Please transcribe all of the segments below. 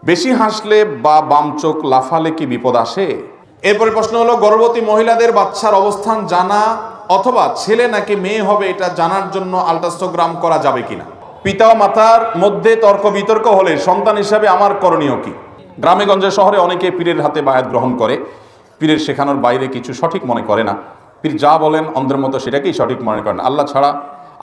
বেশি হাসলে বা বাম চোখ লাফালে কি বিপদ আসে? এরপরে প্রশ্ন হলো, গর্ভবতী মহিলাদের বাচ্চার অবস্থান জানা অথবা ছেলে নাকি মেয়ে হবে এটা জানার জন্য আল্ট্রাসোনোগ্রাম করা যাবে কিনা? পিতা ও মাতার মধ্যে তর্ক বিতর্ক হলে সন্তান হিসাবে আমার করণীয় কি? গ্রামে গঞ্জে শহরে অনেকে পীরের হাতে বায়াত গ্রহণ করে, পীরের শেখানোর বাইরে কিছু সঠিক মনে করে না। পীর যা বলেন অন্ধের মতো সেটাকেই সঠিক মনে করেন। আল্লাহ ছাড়া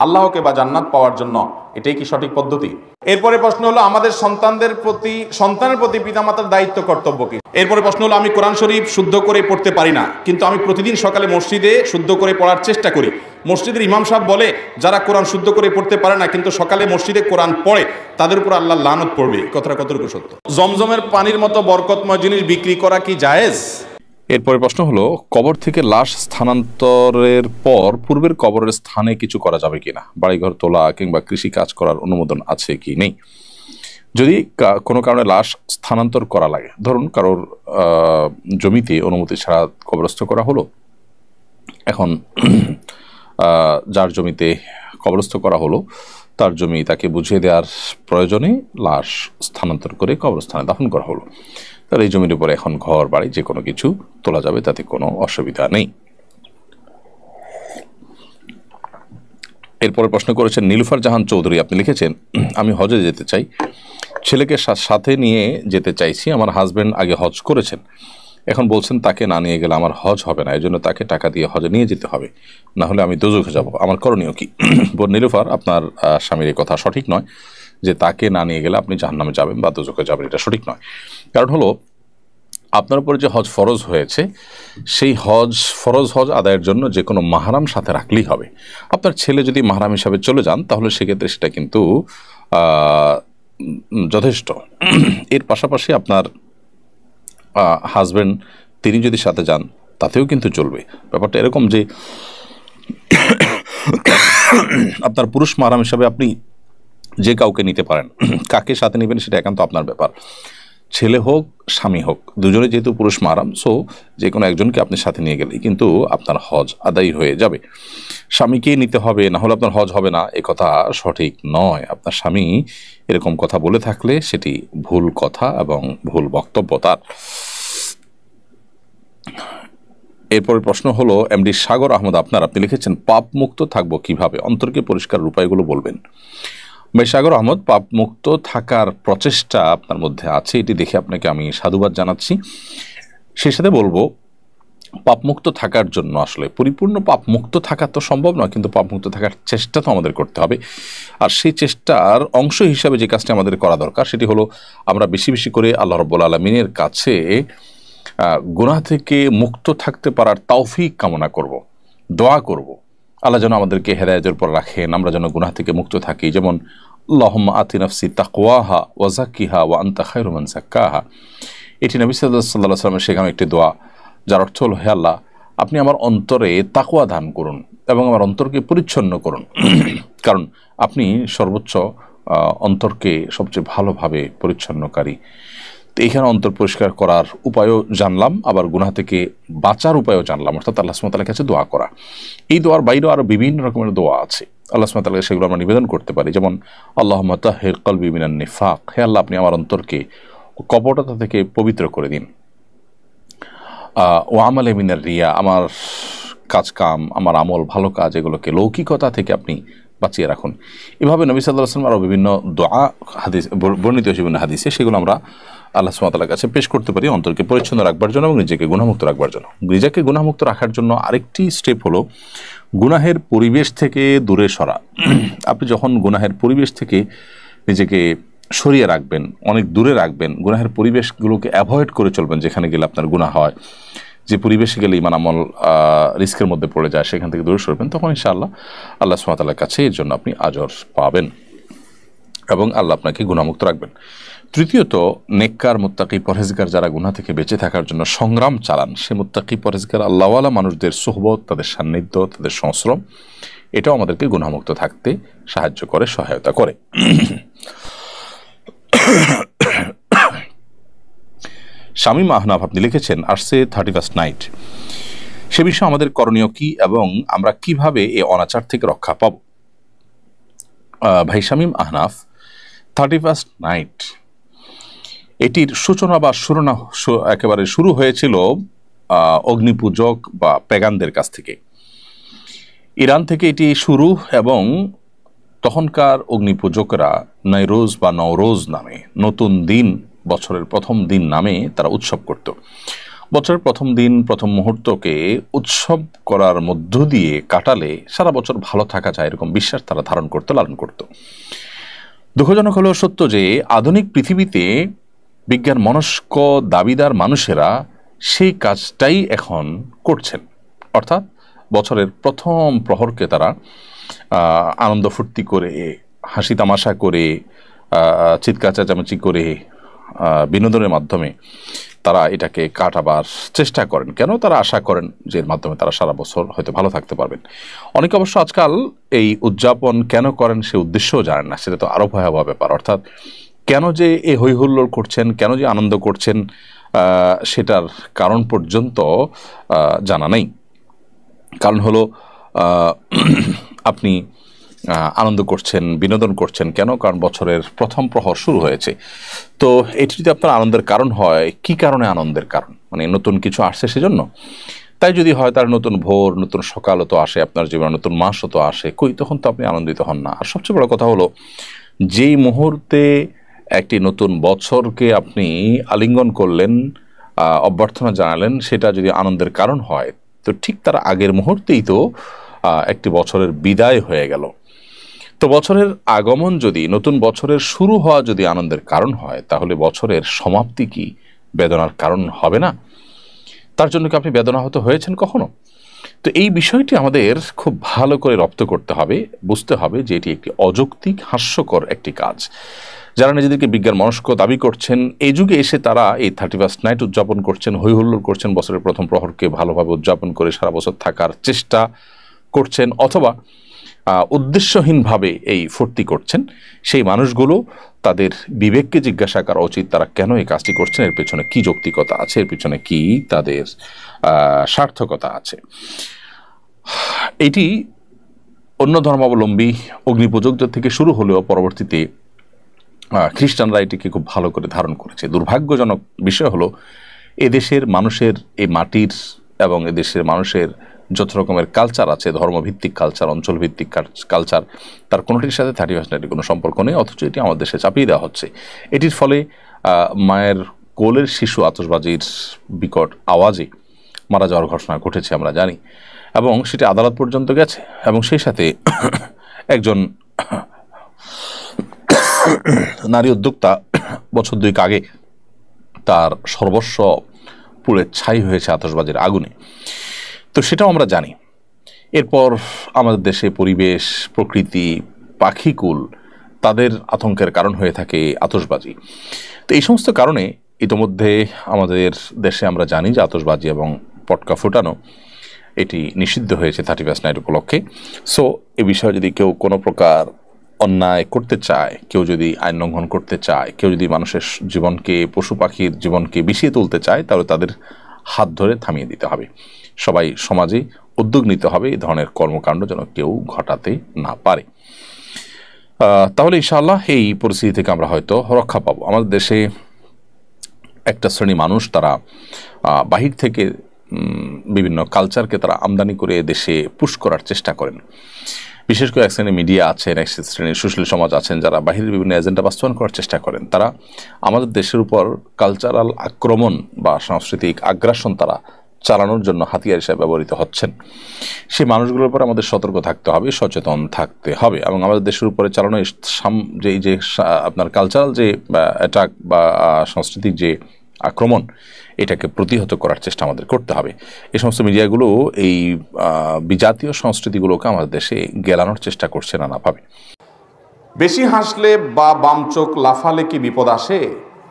আল্লাহকে বা জান্নাত পাওয়ার জন্য এটাই কি সঠিক পদ্ধতি? এরপরে প্রশ্ন হলো, আমাদের সন্তানের প্রতি পিতামাতার দায়িত্ব কর্তব্য কি? এরপরে প্রশ্ন হলো, আমি কোরআন শরীফ শুদ্ধ করে পড়তে পারি না, কিন্তু আমি প্রতিদিন সকালে মসজিদে শুদ্ধ করে পড়ার চেষ্টা করি। মসজিদের ইমাম সাহেব বলে যারা কোরআন শুদ্ধ করে পড়তে পারে না কিন্তু সকালে মসজিদে কোরআন পড়ে তাদের উপর আল্লাহ লানত পড়বে, কথাটা কতটুকু সত্য? জমজমের পানির মতো বরকতময় জিনিস বিক্রি করা কি জায়েজ? এরপরে প্রশ্ন হলো, কবর থেকে লাশ স্থানান্তরের পর পূর্বের কবরের স্থানে কিছু করা যাবে কিনা? বাড়িঘর তোলা কিংবা কৃষি কাজ করার অনুমোদন আছে কি নেই? যদি কোনো কারণে লাশ স্থানান্তর করা লাগে, ধরুন কারোর জমিতে অনুমতি ছাড়া কবরস্থ করা হলো, এখন যার জমিতে কবরস্থ করা হলো তার জমি তাকে বুঝিয়ে দেওয়ার প্রয়োজনে লাশ স্থানান্তর করে কবরস্থানে দাফন করা হলো, তার এই জমির উপরে এখন ঘর বাড়ি যে কোনো কিছু তোলা যাবে, তাতে কোনো অসুবিধা নেই। এরপরে প্রশ্ন করেছেন নীলুফার জাহান চৌধুরী, আপনি লিখেছেন, আমি হজে যেতে চাই, ছেলেকে সাথে নিয়ে যেতে চাইছি। আমার হাজব্যান্ড আগে হজ করেছেন, এখন বলছেন তাকে না নিয়ে গেলে আমার হজ হবে না, এই জন্য তাকে টাকা দিয়ে হজে নিয়ে যেতে হবে, না হলে আমি দোজখে যাব, আমার করণীয় কি? বোন নীলুফার, আপনার স্বামীর এই কথা সঠিক নয় যে তাকে না নিয়ে গেলে আপনি জাহান্নামে যাবেন বা দোজখে যাবেন, এটা সঠিক নয়। কারণ হলো, আপনার উপরে যে হজ ফরজ হয়েছে সেই ফরজ হজ আদায়ের জন্য যে কোনো মাহরাম সাথে রাখলেই হবে। আপনার ছেলে যদি মাহরাম হিসাবে চলে যান তাহলে সেক্ষেত্রে সেটা কিন্তু যথেষ্ট। এর পাশাপাশি আপনার হাজব্যান্ড তিনি যদি সাথে যান তাতেও কিন্তু চলবে। ব্যাপারটা এরকম যে আপনার পুরুষ মাহরাম হিসাবে আপনি যে কাউকে নিতে পারেন, কাকে সাথে নেবেন সেটা একান্ত আপনার ব্যাপার। ছেলে হোক স্বামী হোক দুজনে যেহেতু পুরুষ মাহরাম, সো যে কোনো একজনকে আপনি সাথে নিয়ে গেলেই কিন্তু আপনার হজ আদায় হয়ে যাবে। স্বামীকেই নিতে হবে না হলে আপনার হজ হবে না, এ কথা সঠিক নয়। আপনার স্বামী এরকম কথা বলে থাকলে সেটি ভুল কথা এবং ভুল বক্তব্য তার। এরপরের প্রশ্ন হলো এমডি সাগর আহমদ, আপনি লিখেছেন, পাপ মুক্ত থাকবো কিভাবে, অন্তরকে পরিষ্কার উপায়গুলো বলবেন। সাগর আহমদ, পাপ মুক্ত থাকার প্রচেষ্টা আপনার মধ্যে আছে, এটি দেখে আপনাকে আমি সাধুবাদ জানাচ্ছি। সেই সাথে বলবো, পাপমুক্ত থাকার জন্য আসলে পরিপূর্ণ পাপমুক্ত থাকা তো সম্ভব নয়, কিন্তু পাপমুক্ত থাকার চেষ্টা তো আমাদের করতে হবে। আর সেই চেষ্টার অংশ হিসাবে যে কাজটি আমাদের করা দরকার সেটি হলো আমরা বেশি বেশি করে আল্লাহ রাব্বুল আলামিনের কাছে গুনাহ থেকে মুক্ত থাকতে পারার তৌফিক কামনা করব, দোয়া করব। আল্লাহ যেন আমাদেরকে হেদায়েতের উপর রাখেন, আমরা যেন গুনাহ থেকে মুক্ত থাকি। যেমন আল্লাহুম্মা আতি নাফসি তাকওয়াহা ওয়া যাক্কিহা ওয়া আনতা খায়রু মান যাক্কাহা, এটি নবী সাল্লাল্লাহু আলাইহি ওয়াসাল্লামের শেখানো একটি দোয়া, যার অর্থ হলো, হে আল্লাহ, আপনি আমার অন্তরে তাকওয়া দান করুন এবং আমার অন্তরকে পরিচ্ছন্ন করুন, কারণ আপনি সর্বোচ্চ অন্তরকে সবচেয়ে ভালোভাবে পরিচ্ছন্নকারী। তো এইখানে অন্তর পরিষ্কার করার উপায়ও জানলাম, আবার গুনাহ থেকে বাঁচার উপায়ও জানলাম, অর্থাৎ আল্লাহ সুবহানাহু ওয়া তাআলার কাছে দোয়া করা। এই দোয়ার বাইরেও আরও বিভিন্ন রকমের দোয়া আছে, আল্লাহ সুবহানাহু ওয়া তাআলাকে সেগুলো আমরা নিবেদন করতে পারি। যেমন আল্লাহুম্মা তাহহির কলবি মিনান নিফাক, হে আল্লাহ, আপনি আমার অন্তরকে কপটতা থেকে পবিত্র করে দিন। ও আমালে মিনার রিয়া, আমার কাজকাম, আমার আমল, ভালো কাজ, এগুলোকে লৌকিকতা থেকে আপনি বাঁচিয়ে রাখুন। এভাবে নবী সাল্লাল্লাহু আলাইহি ওয়াসাল্লাম আরও বিভিন্ন দোয়া হাদিস বর্ণিত হয়েছে বিভিন্ন হাদিসে, সেগুলো আমরা আল্লাহ সুবহানাহু ওয়া তাআলার কাছে পেশ করতে পারি অন্তরকে পরিচ্ছন্ন রাখবার জন্য এবং নিজেকে গুনাহমুক্ত রাখবার জন্য। নিজেকে গুনাহমুক্ত রাখার জন্য আরেকটি স্টেপ হলো গুনাহের পরিবেশ থেকে দূরে সরা। আপনি যখন গুনাহের পরিবেশ থেকে নিজেকে সরিয়ে রাখবেন, অনেক দূরে রাখবেন, গুনাহের পরিবেশগুলোকে অ্যাভয়েড করে চলবেন, যেখানে গেলে আপনার গুনাহ হয়, যে পরিবেশে গেলে ঈমান আমল রিস্কের মধ্যে পড়ে যায়, সেখান থেকে দূরে সরবেন, তখন ইনশাআল্লাহ আল্লাহ সুবহানাহু ওয়া তাআলার কাছে এর জন্য আপনি আজর পাবেন এবং আল্লাহ আপনাকে গুনাহমুক্ত রাখবেন। তৃতীয়ত, নেককার মুত্তাকি পরহেজগার যারা গুনাহ থেকে বেঁচে থাকার জন্য সংগ্রাম চালান, সে মুত্তাকি পরহেজগার আল্লাহওয়ালা মানুষদের সোহবত, তাদের সান্নিধ্য, তাদের সংশ্রম, এটাও আমাদেরকে গুনাহমুক্ত থাকতে সাহায্য করে, সহায়তা করে। শামীম আহনাফ, আপনি লিখেছেন, আসছে 31st নাইট, সে বিষয়ে আমাদের করণীয় কি এবং আমরা কিভাবে এই অনাচার থেকে রক্ষা পাব? ভাই শামীম আহনাফ, 31st নাইট এটির সূচনা বা একেবারে শুরু হয়েছিল অগ্নিপূজক বা পেগানদের কাছ থেকে। ইরান থেকে এটি শুরু, এবং তখনকার অগ্নিপূজকরা নৈরোজ বা নওরোজ নামে, নতুন দিন, বছরের প্রথম দিন নামে তারা উৎসব করত। বছরের প্রথম দিন, প্রথম মুহূর্তকে উৎসব করার মধ্য দিয়ে কাটালে সারা বছর ভালো থাকা যায়, এরকম বিশ্বাস তারা ধারণ করত, লালন করত। দুঃখজনক হলেও সত্য যে আধুনিক পৃথিবীতে বিজ্ঞান মনস্ক দাবিদার মানুষেরা সেই কাজটাই এখন করছেন। অর্থাৎ বছরের প্রথম প্রহরকে তারা আনন্দ ফুর্তি করে, হাসি তামাশা করে, চিৎকার চেঁচামেচি করে, বিনোদনের মাধ্যমে তারা এটাকে কাটাবার চেষ্টা করেন। কেন? তারা আশা করেন যে এর মাধ্যমে তারা সারা বছর হয়তো ভালো থাকতে পারবেন। অনেকে অবশ্য আজকাল এই উদযাপন কেন করেন সে উদ্দেশ্যও জানেন না, সেটা তো আরও ভয়াবহ ব্যাপার। অর্থাৎ কেন যে এই হইহুল্লোড় করছেন, কেন যে আনন্দ করছেন, সেটার কারণ পর্যন্ত জানা নেই। কারণ হলো আপনি আনন্দ করছেন, বিনোদন করছেন কেন? কারণ বছরের প্রথম প্রহর শুরু হয়েছে। তো এটি যদি আপনার আনন্দের কারণ হয়, কি কারণে আনন্দের কারণ? মানে নতুন কিছু আসছে সেজন্য? তাই যদি হয়, তার নতুন ভোর, নতুন সকালও তো আসে আপনার জীবনে, নতুন মাসও তো আসে, কই তখন তো আপনি আনন্দিত হন না। আর সবচেয়ে বড় কথা হলো, যেই মুহূর্তে একটি নতুন বছরকে আপনি আলিঙ্গন করলেন, অভ্যর্থনা জানালেন, সেটা যদি আনন্দের কারণ হয়, তো ঠিক তার আগের মুহূর্তেই তো একটি বছরের বিদায় হয়ে গেল। তো বছরের আগমন যদি, নতুন বছরের শুরু হওয়া যদি আনন্দের কারণ হয়, তাহলে বছরের সমাপ্তি কি বেদনার কারণ হবে না? তার জন্য কি আপনি বেদনাহত হয়েছেন কখনো? তো এই বিষয়টি আমাদের খুব ভালো করে রপ্ত করতে হবে, বুঝতে হবে যে এটি একটি অযৌক্তিক, হাস্যকর একটি কাজ। যারা নিজেদেরকে বিজ্ঞান মনস্ক দাবি করছেন, এই যুগে এসে তারা এই 31st নাইট উদযাপন করছেন, হইহুল্লোড় করছেন, বছরের প্রথম প্রহরকে ভালোভাবে উদযাপন করে সারা বছর থাকার চেষ্টা করছেন, অথবা উদ্দেশ্যহীনভাবে এই ফুর্তি করছেন, সেই মানুষগুলো তাদের বিবেককে জিজ্ঞাসা করা উচিত তারা কেন এই কাজটি করছেন, এর পেছনে কি যৌক্তিকতা আছে, এর পেছনে কি তাদের সার্থকতা আছে। এটি অন্য ধর্মাবলম্বী অগ্নিপূজকদের থেকে শুরু হলেও পরবর্তীতে খ্রিস্টানরা এটিকে খুব ভালো করে ধারণ করেছে। দুর্ভাগ্যজনক বিষয় হলো, এদেশের মানুষের, এই মাটির এবং এদেশের মানুষের যত রকমের কালচার আছে, ধর্মভিত্তিক কালচার, অঞ্চলভিত্তিক কালচার, তার কোনোটির সাথে 31st নাইটের কোনো সম্পর্ক নেই, অথচ এটি আমাদের দেশে চাপিয়ে দেওয়া হচ্ছে। এটির ফলে মায়ের কোলের শিশু আতশবাজির বিকট আওয়াজে মারা যাওয়ার ঘটনা ঘটেছে আমরা জানি, এবং সেটি আদালত পর্যন্ত গেছে, এবং সেই সাথে একজন নারী উদ্যোক্তা বছর 2 আগে তার সর্বস্ব পুড়ে ছাই হয়েছে আতশবাজির আগুনে। তো সেটাও আমরা জানি। এরপর আমাদের দেশে পরিবেশ, প্রকৃতি, পাখিকুল তাদের আতঙ্কের কারণ হয়ে থাকে আতশবাজি। তো এই সমস্ত কারণে ইতোমধ্যে আমাদের দেশে আমরা জানি যে আতশবাজি এবং পটকা ফুটানো এটি নিষিদ্ধ হয়েছে 31st নাইট উপলক্ষে। সো এ বিষয়ে যদি কেউ কোনো প্রকার অন্যায় করতে চায়, কেউ যদি আইন লঙ্ঘন করতে চায়, কেউ যদি মানুষের জীবনকে, পশু পাখির জীবনকে বিষিয়ে তুলতে চায়, তাহলে তাদের হাত ধরে থামিয়ে দিতে হবে। সবাই সমাজে উদ্যোগ নিতে হবে এই ধরনের কর্মকাণ্ড যেন কেউ ঘটাতে না পারে। তাহলে ইনশাআল্লাহ এই পরিস্থিতি থেকে আমরা হয়তো রক্ষা পাবো। আমাদের দেশে একটা শ্রেণী মানুষ, তারা বাহির থেকে বিভিন্ন কালচারকে তারা আমদানি করে দেশে পুশ করার চেষ্টা করেন। বিশেষ করে এক শ্রেণীর মিডিয়া আছেন, এক শ্রেণীর সুশীল সমাজ আছেন, যারা বাহিরের বিভিন্ন এজেন্ডা বাস্তবায়ন করার চেষ্টা করেন। তারা আমাদের দেশের উপর কালচারাল আক্রমণ বা সাংস্কৃতিক আগ্রাসন তারা চালানোর জন্য হাতিয়ার হিসেবে ব্যবহৃত হচ্ছেন। সেই মানুষগুলোর উপর আমাদের সতর্ক থাকতে হবে, সচেতন থাকতে হবে, এবং আমাদের দেশের উপরে চালানো যে আপনার কালচারাল যে অ্যাটাক বা সাংস্কৃতিক যে আক্রমণ, এটাকে প্রতিহত করার চেষ্টা আমাদের করতে হবে। এই সমস্ত মিডিয়াগুলো এই বিজাতীয় সংস্কৃতিগুলোকে আমাদের দেশে গেলানোর চেষ্টা করছে নানাভাবে। বেশি হাসলে বা বাম চোখ লাফালে কি বিপদ আসে?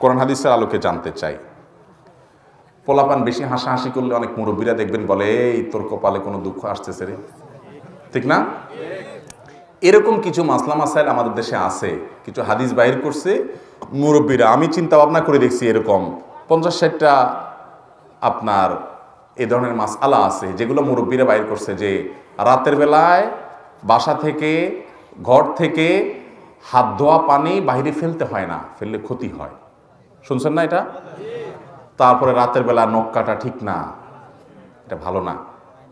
কোরআন হাদিসের আলোকে জানতে চাই। পোলাপান বেশি হাসাহাসি করলে অনেক মুরব্বীরা দেখবেন বলে, এই তোর কপালে কোনো দুঃখ আসতেছে রে, ঠিক না? এরকম কিছু মাসলা মাসাইল আমাদের দেশে আছে, কিছু হাদিস বাহির করছে মুরব্বীরা। আমি চিন্তা ভাবনা করে দেখছি, এরকম 50-60টা আপনার এ ধরনের মাসআলা আছে যেগুলো মুরব্বীরা বাইর করছে, যে রাতের বেলায় বাসা থেকে, ঘর থেকে হাত ধোয়া পানি বাইরে ফেলতে হয় না, ফেললে ক্ষতি হয়। শুনছেন না এটা? তারপরে রাতের বেলা নখ কাটা ঠিক না, এটা ভালো না,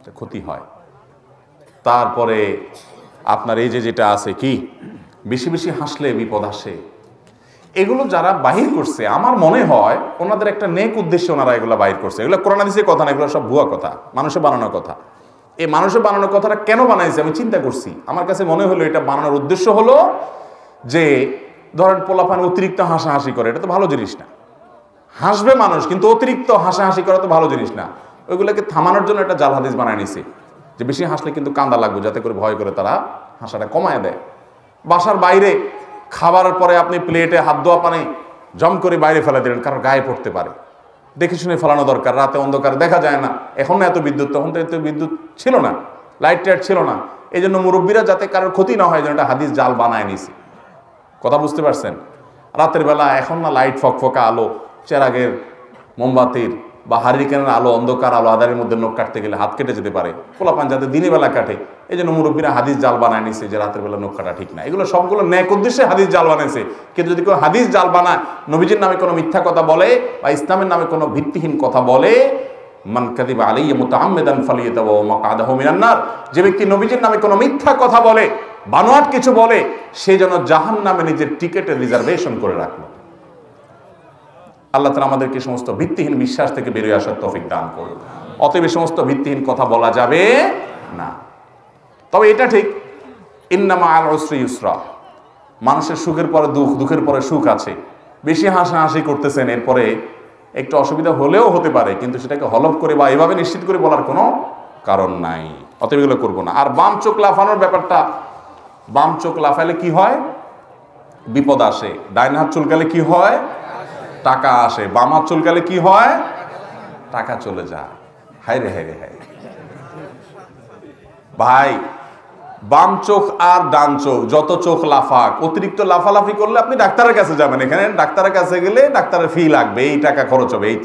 এটা ক্ষতি হয়। তারপরে আপনার এই যে যেটা আছে কি, বেশি বেশি হাসলে বিপদ আসে, এগুলো যারা বাহির করছে আমার মনে হয় ওনাদের একটা নেক উদ্দেশ্যে ওনারা এগুলো বাহির করছে। এগুলো কোরআন হাদিসের কথা না, এগুলো সব ভুয়া কথা, মানুষের বানানোর কথা। এই মানুষের বানানোর কথাটা কেন বানাইছে আমি চিন্তা করছি। আমার কাছে মনে হলো এটা বানানোর উদ্দেশ্য হলো যে ধরেন পোলাপান অতিরিক্ত হাসাহাসি করে, এটা তো ভালো জিনিস না। হাসবে মানুষ, কিন্তু অতিরিক্ত হাসাহাসি করা তো ভালো জিনিস না। ওইগুলোকে থামানোর জন্য একটা জাল হাদিস বানায় নিছে যে বেশি হাসলে কিন্তু কান্দা লাগবে, যাতে করে ভয় করে তারা হাসাটা কমায় দেয়। বাসার বাইরে খাবারের পরে আপনি প্লেটে হাত ধোয়া পানি জম করে বাইরে ফেলে দিলেন, কারণ গায়ে পড়তে পারে, দেখে শুনে ফেলানো দরকার। রাতে অন্ধকারে দেখা যায় না, এখন না এত বিদ্যুৎ, তখন তো এত বিদ্যুৎ ছিল না, লাইট টাইট ছিল না। এই জন্য মুরব্বীরা যাতে কারোর ক্ষতি না হয় যেন একটা হাদিস জাল বানায় নিছে। কথা বুঝতে পারছেন? রাতের বেলা এখন না লাইট ফকফকা আলো, চেরাগের মোমবাতির বা হারিকেনের আলো, অন্ধকার আলো, আধারের মধ্যে নখ কাটতে গেলে হাত কেটে যেতে পারে। পোলাপান যাতে দিনের বেলা কাটে, এই জন্য মুরব্বীরা হাদিস জাল বানায় নিছে যে রাতের বেলা নখ কাটা ঠিক না। এগুলো সবগুলো ন্যাক উদ্দেশ্যে হাদিস জাল বানাইছে। কিন্তু যদি কেউ হাদিস জাল বানায়, নবীজির নামে কোনো মিথ্যা কথা বলে বা ইসলামের নামে কোনো ভিত্তিহীন কথা বলে, মান কাযিবা আলাইয়া মুতাআম্মিদান ফালিয়াতাবাওয়া মাকআদাহু মিনান নার, যে ব্যক্তি নবীজির নামে কোনো মিথ্যা কথা বলে, বানোয়াট কিছু বলে, সে যেন জাহান্নামে নিজের টিকেটের রিজার্ভেশন করে রাখলো। আল্লাহ তাআলা আমাদেরকে সমস্ত ভিত্তিহীন বিশ্বাস থেকে বেরিয়ে আসার তৌফিক দান করুন। অতএব সমস্ত ভিত্তিহীন কথা বলা যাবে না। তবে এটা ঠিক, ইন্না মা'আল উসরি ইউসরা, মানুষের সুখের পরে দুঃখ, দুঃখের পরে সুখ আছে। বেশি হাসাহাসি করতেছেন, এরপরে একটু অসুবিধা হলেও হতে পারে, কিন্তু সেটাকে হলফ করে বা এভাবে নিশ্চিত করে বলার কোনো কারণ নাই। অতএব এগুলো করবো না। আর বাম চোখ লাফানোর ব্যাপারটা, বাম চোখ লাফাইলে কি হয়? বিপদ আসে। ডাইন হাত চুলকালে কি হয়? টাকা আসে। বাম হাত চুলকালে কি হয়? টাকা চলে যায়। হায় রে হায় রে হায় ভাই, বাম চোখ আর ডান চোখ যত চোখ লাফাক, অতিরিক্ত লাফালাফি করলে আপনি ডাক্তারের কাছে যাবেন। এখানে ডাক্তারের কাছে গেলে ডাক্তারের ফি লাগবে, এই টাকা খরচ হবে, এই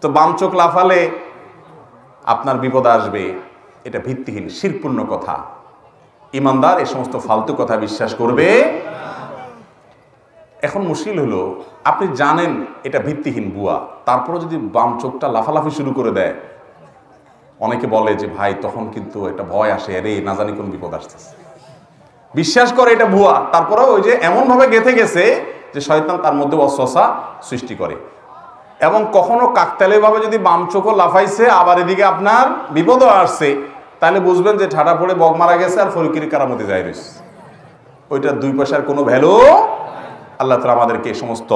তো বাম চোখ লাফালে আপনার বিপদ আসবে। এটা ভিত্তিহীন শিরকপূর্ণ কথা। ইমানদার এই সমস্ত ফালতু কথা বিশ্বাস করবে। এখন মুশকিল হলো, আপনি জানেন এটা ভিত্তিহীন বুয়া, তারপরে যদি বাম চোখটা লাফালাফি শুরু করে দেয়, অনেকে বলে যে ভাই তখন কিন্তু একটা ভয় আসে, আরে না জানি কোন বিপদ আসতেছে। বিশ্বাস করে এটা ভুয়া, তারপরে ওই যে এমন ভাবে গেঁথে গেছে যে শয়তান তার মধ্যে ওয়াসওয়াসা সৃষ্টি করে। এবং কখনো কাকতালীয় ভাবে যদি বাম চোখও লাফাইছে, আবার এদিকে আপনার বিপদও আসছে, তাহলে বুঝবেন যে ঠাডা পড়ে বক মারা গেছে আর ফরিকির কারামতে যায় রয়েছে। ওইটার দুই পয়সার কোনো ভ্যালু। আল্লাহ তাআলা আমাদেরকে সমস্ত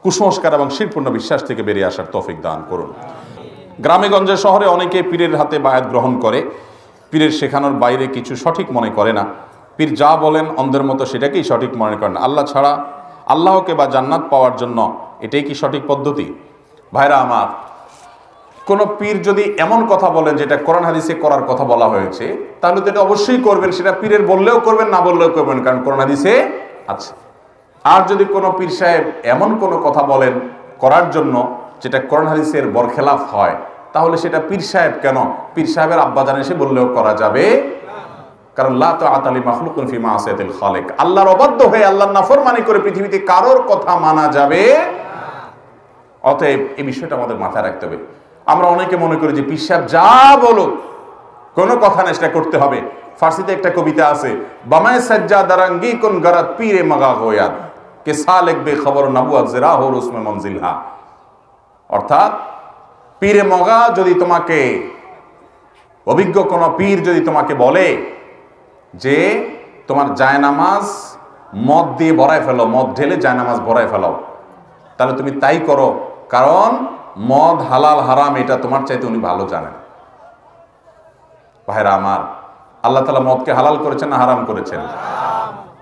কুসংস্কার এবং শিরকপূর্ণ বিশ্বাস থেকে বেরিয়ে আসার তৌফিক দান করুন। গ্রামে গঞ্জে শহরে অনেকে পীরের হাতে বায়াত গ্রহণ করে, পীরের শেখানোর বাইরে কিছু সঠিক মনে করে না। পীর যা বলেন অন্ধের মতো সেটাকেই সঠিক মনে করেন। আল্লাহ ছাড়া, আল্লাহকে বা জান্নাত পাওয়ার জন্য এটাই কি সঠিক পদ্ধতি? ভাইরা আমার, কোন পীর যদি এমন কথা বলেন যেটা কোরআন হাদিসে করার কথা বলা হয়েছে, তাহলে তো এটা অবশ্যই করবেন। সেটা পীরের বললেও করবেন, না বললেও করবেন, কারণ কোরআন হাদিসে আছে। আর যদি কোনো পীর সাহেব এমন কোনো কথা বলেন করার জন্য যেটা কোরআন হাদিসের বরখেলাফ হয়, তাহলে সেটা পীর সাহেব কেন, পীর সাহেবের আব্বাজান এসে বললেও করা যাবে। কারণ লা তাআতা লি মাখলুকিন ফি মাসিয়াতিল খালিক, আল্লাহর অবাধ্য হয়ে আল্লাহর নাফরমানি করে পৃথিবীতে কারোর কথা মানা যাবে। অতএব এই বিষয়টা আমাদের মাথায় রাখতে হবে। আমরা অনেকে মনে করি যে পীর সাহেব যা বলুক কোনো কথা না, সেটা করতে হবে। ফার্সিতে একটা কবিতা আছে, বামায়ে সাজ্জাদারাঙ্গি কোন গরাত পীরে মাগা গোয়াদ কে সালেক বে খবর নবুয়াত জরা হো উসমে মনজিলহা। অর্থাৎ পীরে মগা যদি তোমাকে, অভিজ্ঞ কোন পীর যদি তোমাকে বলে যে তোমার জায়নামাজ মদ দিয়ে ভরায় ফেলো, মদ ঢেলে জায়নামাজ ভরায় ফেলো, তাহলে তুমি তাই করো, কারণ মদ হালাল হারাম এটা তোমার চাইতে উনি ভালো জানেন। ভাইরা আমার, আল্লাহ তাআলা মদকে হালাল করেছেন না হারাম করেছেন?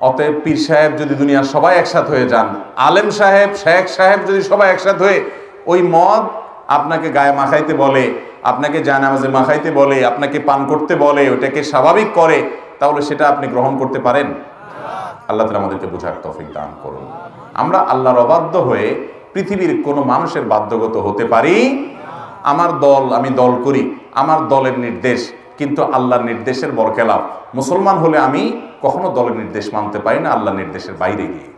অতএব পীর সাহেব যদি দুনিয়ার সবাই একসাথ হয়ে যান, আলেম সাহেব, শেখ সাহেব যদি সবাই একসাথ হয়ে ওই মদ আপনাকে গায়ে মাখাইতে বলে, আপনাকে জায়নামাজে মাখাইতে বলে, আপনাকে পান করতে বলে, ওটাকে স্বাভাবিক করে, তাহলে সেটা আপনি গ্রহণ করতে পারেন? আল্লাহ তাআলা আমাদেরকে বোঝার তৌফিক দান করুন। আমরা আল্লাহর অবাধ্য হয়ে পৃথিবীর কোনো মানুষের বাধ্যগত হতে পারি? আমার দল, আমি দল করি, আমার দলের নির্দেশ, কিন্তু আল্লাহর নির্দেশের বরখেলাফ। মুসলমান হলে আমি কখনো দলের নির্দেশ মানতে পারি না আল্লাহর নির্দেশের বাইরে গিয়ে।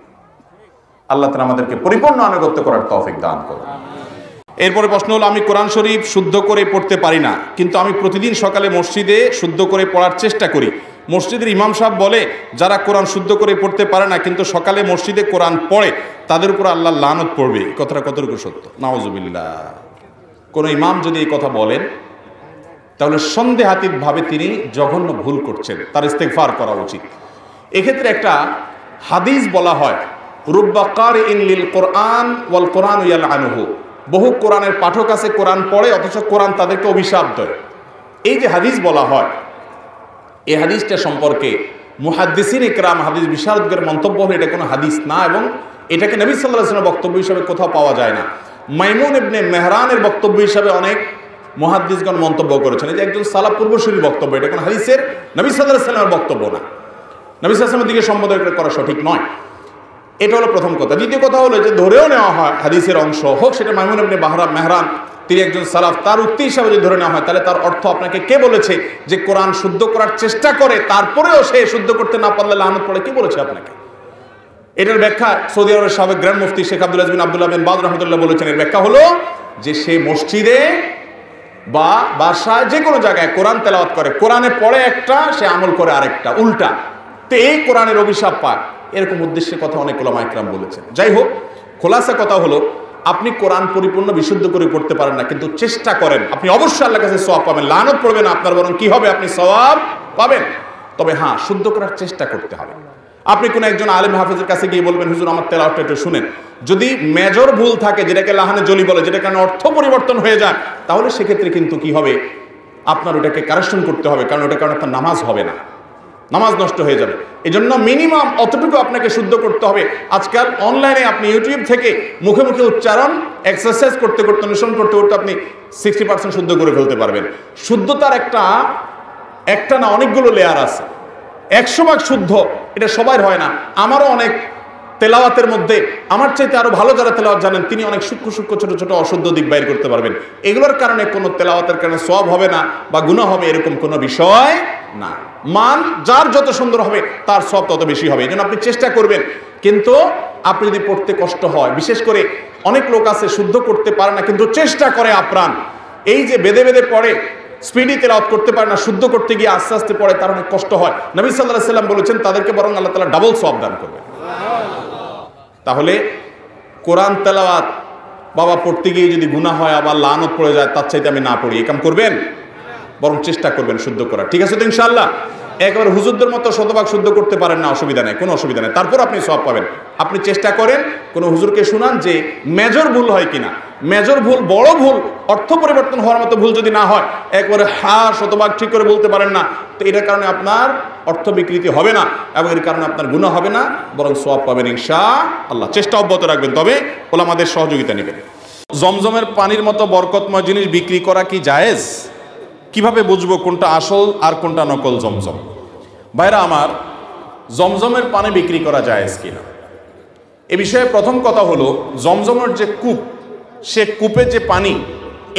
আল্লাহ তাআলা আমাদেরকে পরিপূর্ণ আনুগত্য করার তৌফিক দান করুন। এরপরে প্রশ্ন হলো, আমি কোরআন শরীফ শুদ্ধ করে পড়তে পারি না, কিন্তু আমি প্রতিদিন সকালে মসজিদে শুদ্ধ করে পড়ার চেষ্টা করি। মসজিদের ইমাম সাহেব বলে যারা কোরআন শুদ্ধ করে পড়তে পারে না কিন্তু সকালে মসজিদে কোরআন পড়ে তাদের উপর আল্লাহ লানত পড়বে, এই কথাটা কতটুকু সত্য? নাউজুবিল্লাহ। কোন ইমাম যদি এই কথা বলেন তাহলে সন্দেহাতীতভাবে তিনি জঘন্য ভুল করছেন, তার ইস্তেগফার করা উচিত। এক্ষেত্রে একটা হাদিস বলা হয়, রুব্বা কারিইন লিল কোরআন ওয়াল কোরআন ইয়ালআনুহু, বহু কোরআনের পাঠক আছে কোরআন পড়ে অথচ কোরআন তাদেরকে অভিশাপ দেয়। এই যে হাদিস বলা হয়, এই হাদিসটা সম্পর্কে মুহাদ্দিসিন ইকরাম, হাদিস বিশারদদের মন্তব্য হলো এটা কোনো হাদিস না এবং এটাকে নবী সাল্লাল্লাহু আলাইহি ওয়াসাল্লামের বক্তব্য হিসেবে কোথাও পাওয়া যায় না। মাইমুন ইবনে মেহরানের বক্তব্য হিসেবে অনেক মুহাদ্দিসগণ মন্তব্য করেছেন, এই যে একজন সালাফ পূর্বসূরির বক্তব্য, এটা কোনো হাদিসের নবী সাল্লাল্লাহু আলাইহি ওয়াসাল্লামের বক্তব্য না, নবী সাল্লাল্লাহু আলাইহি ওয়াসাল্লামের দিকে সম্বোধন করা সঠিক নয়। এটা হলো প্রথম কথা। দ্বিতীয় কথা হলো যে ধরেও নেওয়া হয় হাদিসের অংশ হোক সেটা মাইমুন ইবনে মেহরান, তিনি একজন সালাফ, তার উক্তি হিসাবে যদি ধরে নেওয়া হয় তাহলে তার অর্থ আপনাকে কে বলেছে যে কোরআন শুদ্ধ করার চেষ্টা করে তারপরেও সে শুদ্ধ করতে না পারলে লানত পড়ে, কে বলেছে আপনাকে? এটার ব্যাখ্যা সৌদি আরবের সাবেক গ্র্যান্ড মুফতি শেখ আব্দুল আজিজ বিন আব্দুল্লাহ বিন বাদ রাহমাতুল্লাহ বলেছেন। এর ব্যাখ্যা হলো যে সে মসজিদে বা বাসায় যে কোনো জায়গায় কোরআন তেলাওয়াত করে, কোরআনে পড়ে একটা, সে আমল করে আরেকটা, উল্টা, তো এই কোরআনের অভিশাপ পায়, এরকম উদ্দেশ্যে কথা অনেক উলামা ইকরাম বলেছেন। যাই হোক, খোলাসা কথা হলো আপনি কোরআন পরিপূর্ণ বিশুদ্ধ করে পড়তে পারেন না কিন্তু চেষ্টা করেন, আপনি অবশ্যই আল্লাহর কাছে সওয়াব পাবেন, লানত পড়বে না আপনার, বরং কি হবে, আপনি সওয়াব পাবেন। তবে হ্যাঁ, শুদ্ধ করার চেষ্টা করতে হবে। আপনি কোনো একজন আলেম হাফেজের কাছে গিয়ে বলবেন, হুজুর আমার তেলাওয়াতটা একটু শুনেন, যদি মেজর ভুল থাকে যেটাকে লাহানে জলি বলে, যেটা কারণে অর্থ পরিবর্তন হয়ে যায়, তাহলে সেক্ষেত্রে কিন্তু কি হবে, আপনার ওটাকে কারেকশন করতে হবে, কারণ ওটার কারণে আপনার নামাজ হবে না, নামাজ নষ্ট হয়ে যাবে। এই জন্য মিনিমাম অতটুকু আপনাকে শুদ্ধ করতে হবে। আজকাল অনলাইনে আপনি ইউটিউব থেকে মুখে মুখে উচ্চারণ এক্সারসাইজ করতে করতে, অনুসরণ করতে করতে আপনি 60% শুদ্ধ করে ফেলতে পারবেন। শুদ্ধতার একটা না অনেকগুলো লেয়ার আছে। 100% শুদ্ধ এটা সবার হয় না। আমারও অনেক তেলাওয়াতের মধ্যে আমার চাইতে আরো ভালো যারা তেলাওয়াত জানেন তিনি অনেক সূক্ষ্ম সূক্ষ্ম ছোট ছোট অশুদ্ধ দিক বাইর করতে পারবেন। এগুলোর কারণে কোনো তেলাওয়াতের কারণে সওয়াব হবে না বা গুনাহ হবে এরকম কোনো বিষয় না। মান যার যত সুন্দর হবে তার সওয়াব তত বেশি হবে। এজন্য আপনি চেষ্টা করবেন, কিন্তু আপনি যদি পড়তে কষ্ট হয়, বিশেষ করে অনেক লোক আছে শুদ্ধ করতে পারে না কিন্তু চেষ্টা করে আপ্রাণ, এই যে বেদে বেদে পড়ে স্পিডি তেলাওয়াত করতে পারে না, শুদ্ধ করতে গিয়ে আস্তে আস্তে পড়ে, তার অনেক কষ্ট হয়। নবী সাল্লাল্লাহু আলাইহি সাল্লাম বলেছেন তাদেরকে বরং আল্লাহ তাআলা ডাবল সওয়াব দান করবে। তাহলে কোরআন তেলাওয়াত বাবা পড়তে গিয়ে যদি গুনাহ হয় আবার লানত পড়ে যায়, তার চাইতে আমি না পড়ি, এই কাম করবেন, বরং চেষ্টা করবেন শুদ্ধ করার। ঠিক আছে তো ইনশাআল্লাহ? একবার হুজুরদের মতো শতভাগ শুদ্ধ করতে পারেন না, অসুবিধা নেই, কোনো অসুবিধা নেই, তারপর আপনি সওয়াব পাবেন। আপনি চেষ্টা করেন, কোনো হুজুরকে শুনান যে মেজর ভুল হয় কিনা, মেজর ভুল, বড় ভুল, অর্থ পরিবর্তন হওয়ার মতো ভুল যদি না হয়, একবারে শতভাগ ঠিক করে বলতে পারেন না, তো এটার কারণে আপনার অর্থ বিকৃতি হবে না এবং এর কারণে আপনার গুনাহ হবে না, বরং সওয়াব পাবেন ইনশাআল্লাহ। চেষ্টা অব্যাহত রাখবেন, তবে ওলামাদের সহযোগিতা নেবেন। জমজমের পানির মতো বরকতময় জিনিস বিক্রি করা কি জায়েজ? কিভাবে বুঝবো কোনটা আসল আর কোনটা নকল জমজম? ভাইরা আমার, জমজমের পানি বিক্রি করা জায়েজ কিনা এ বিষয়ে প্রথম কথা হলো, জমজমের যে কূপ, সে কূপে যে পানি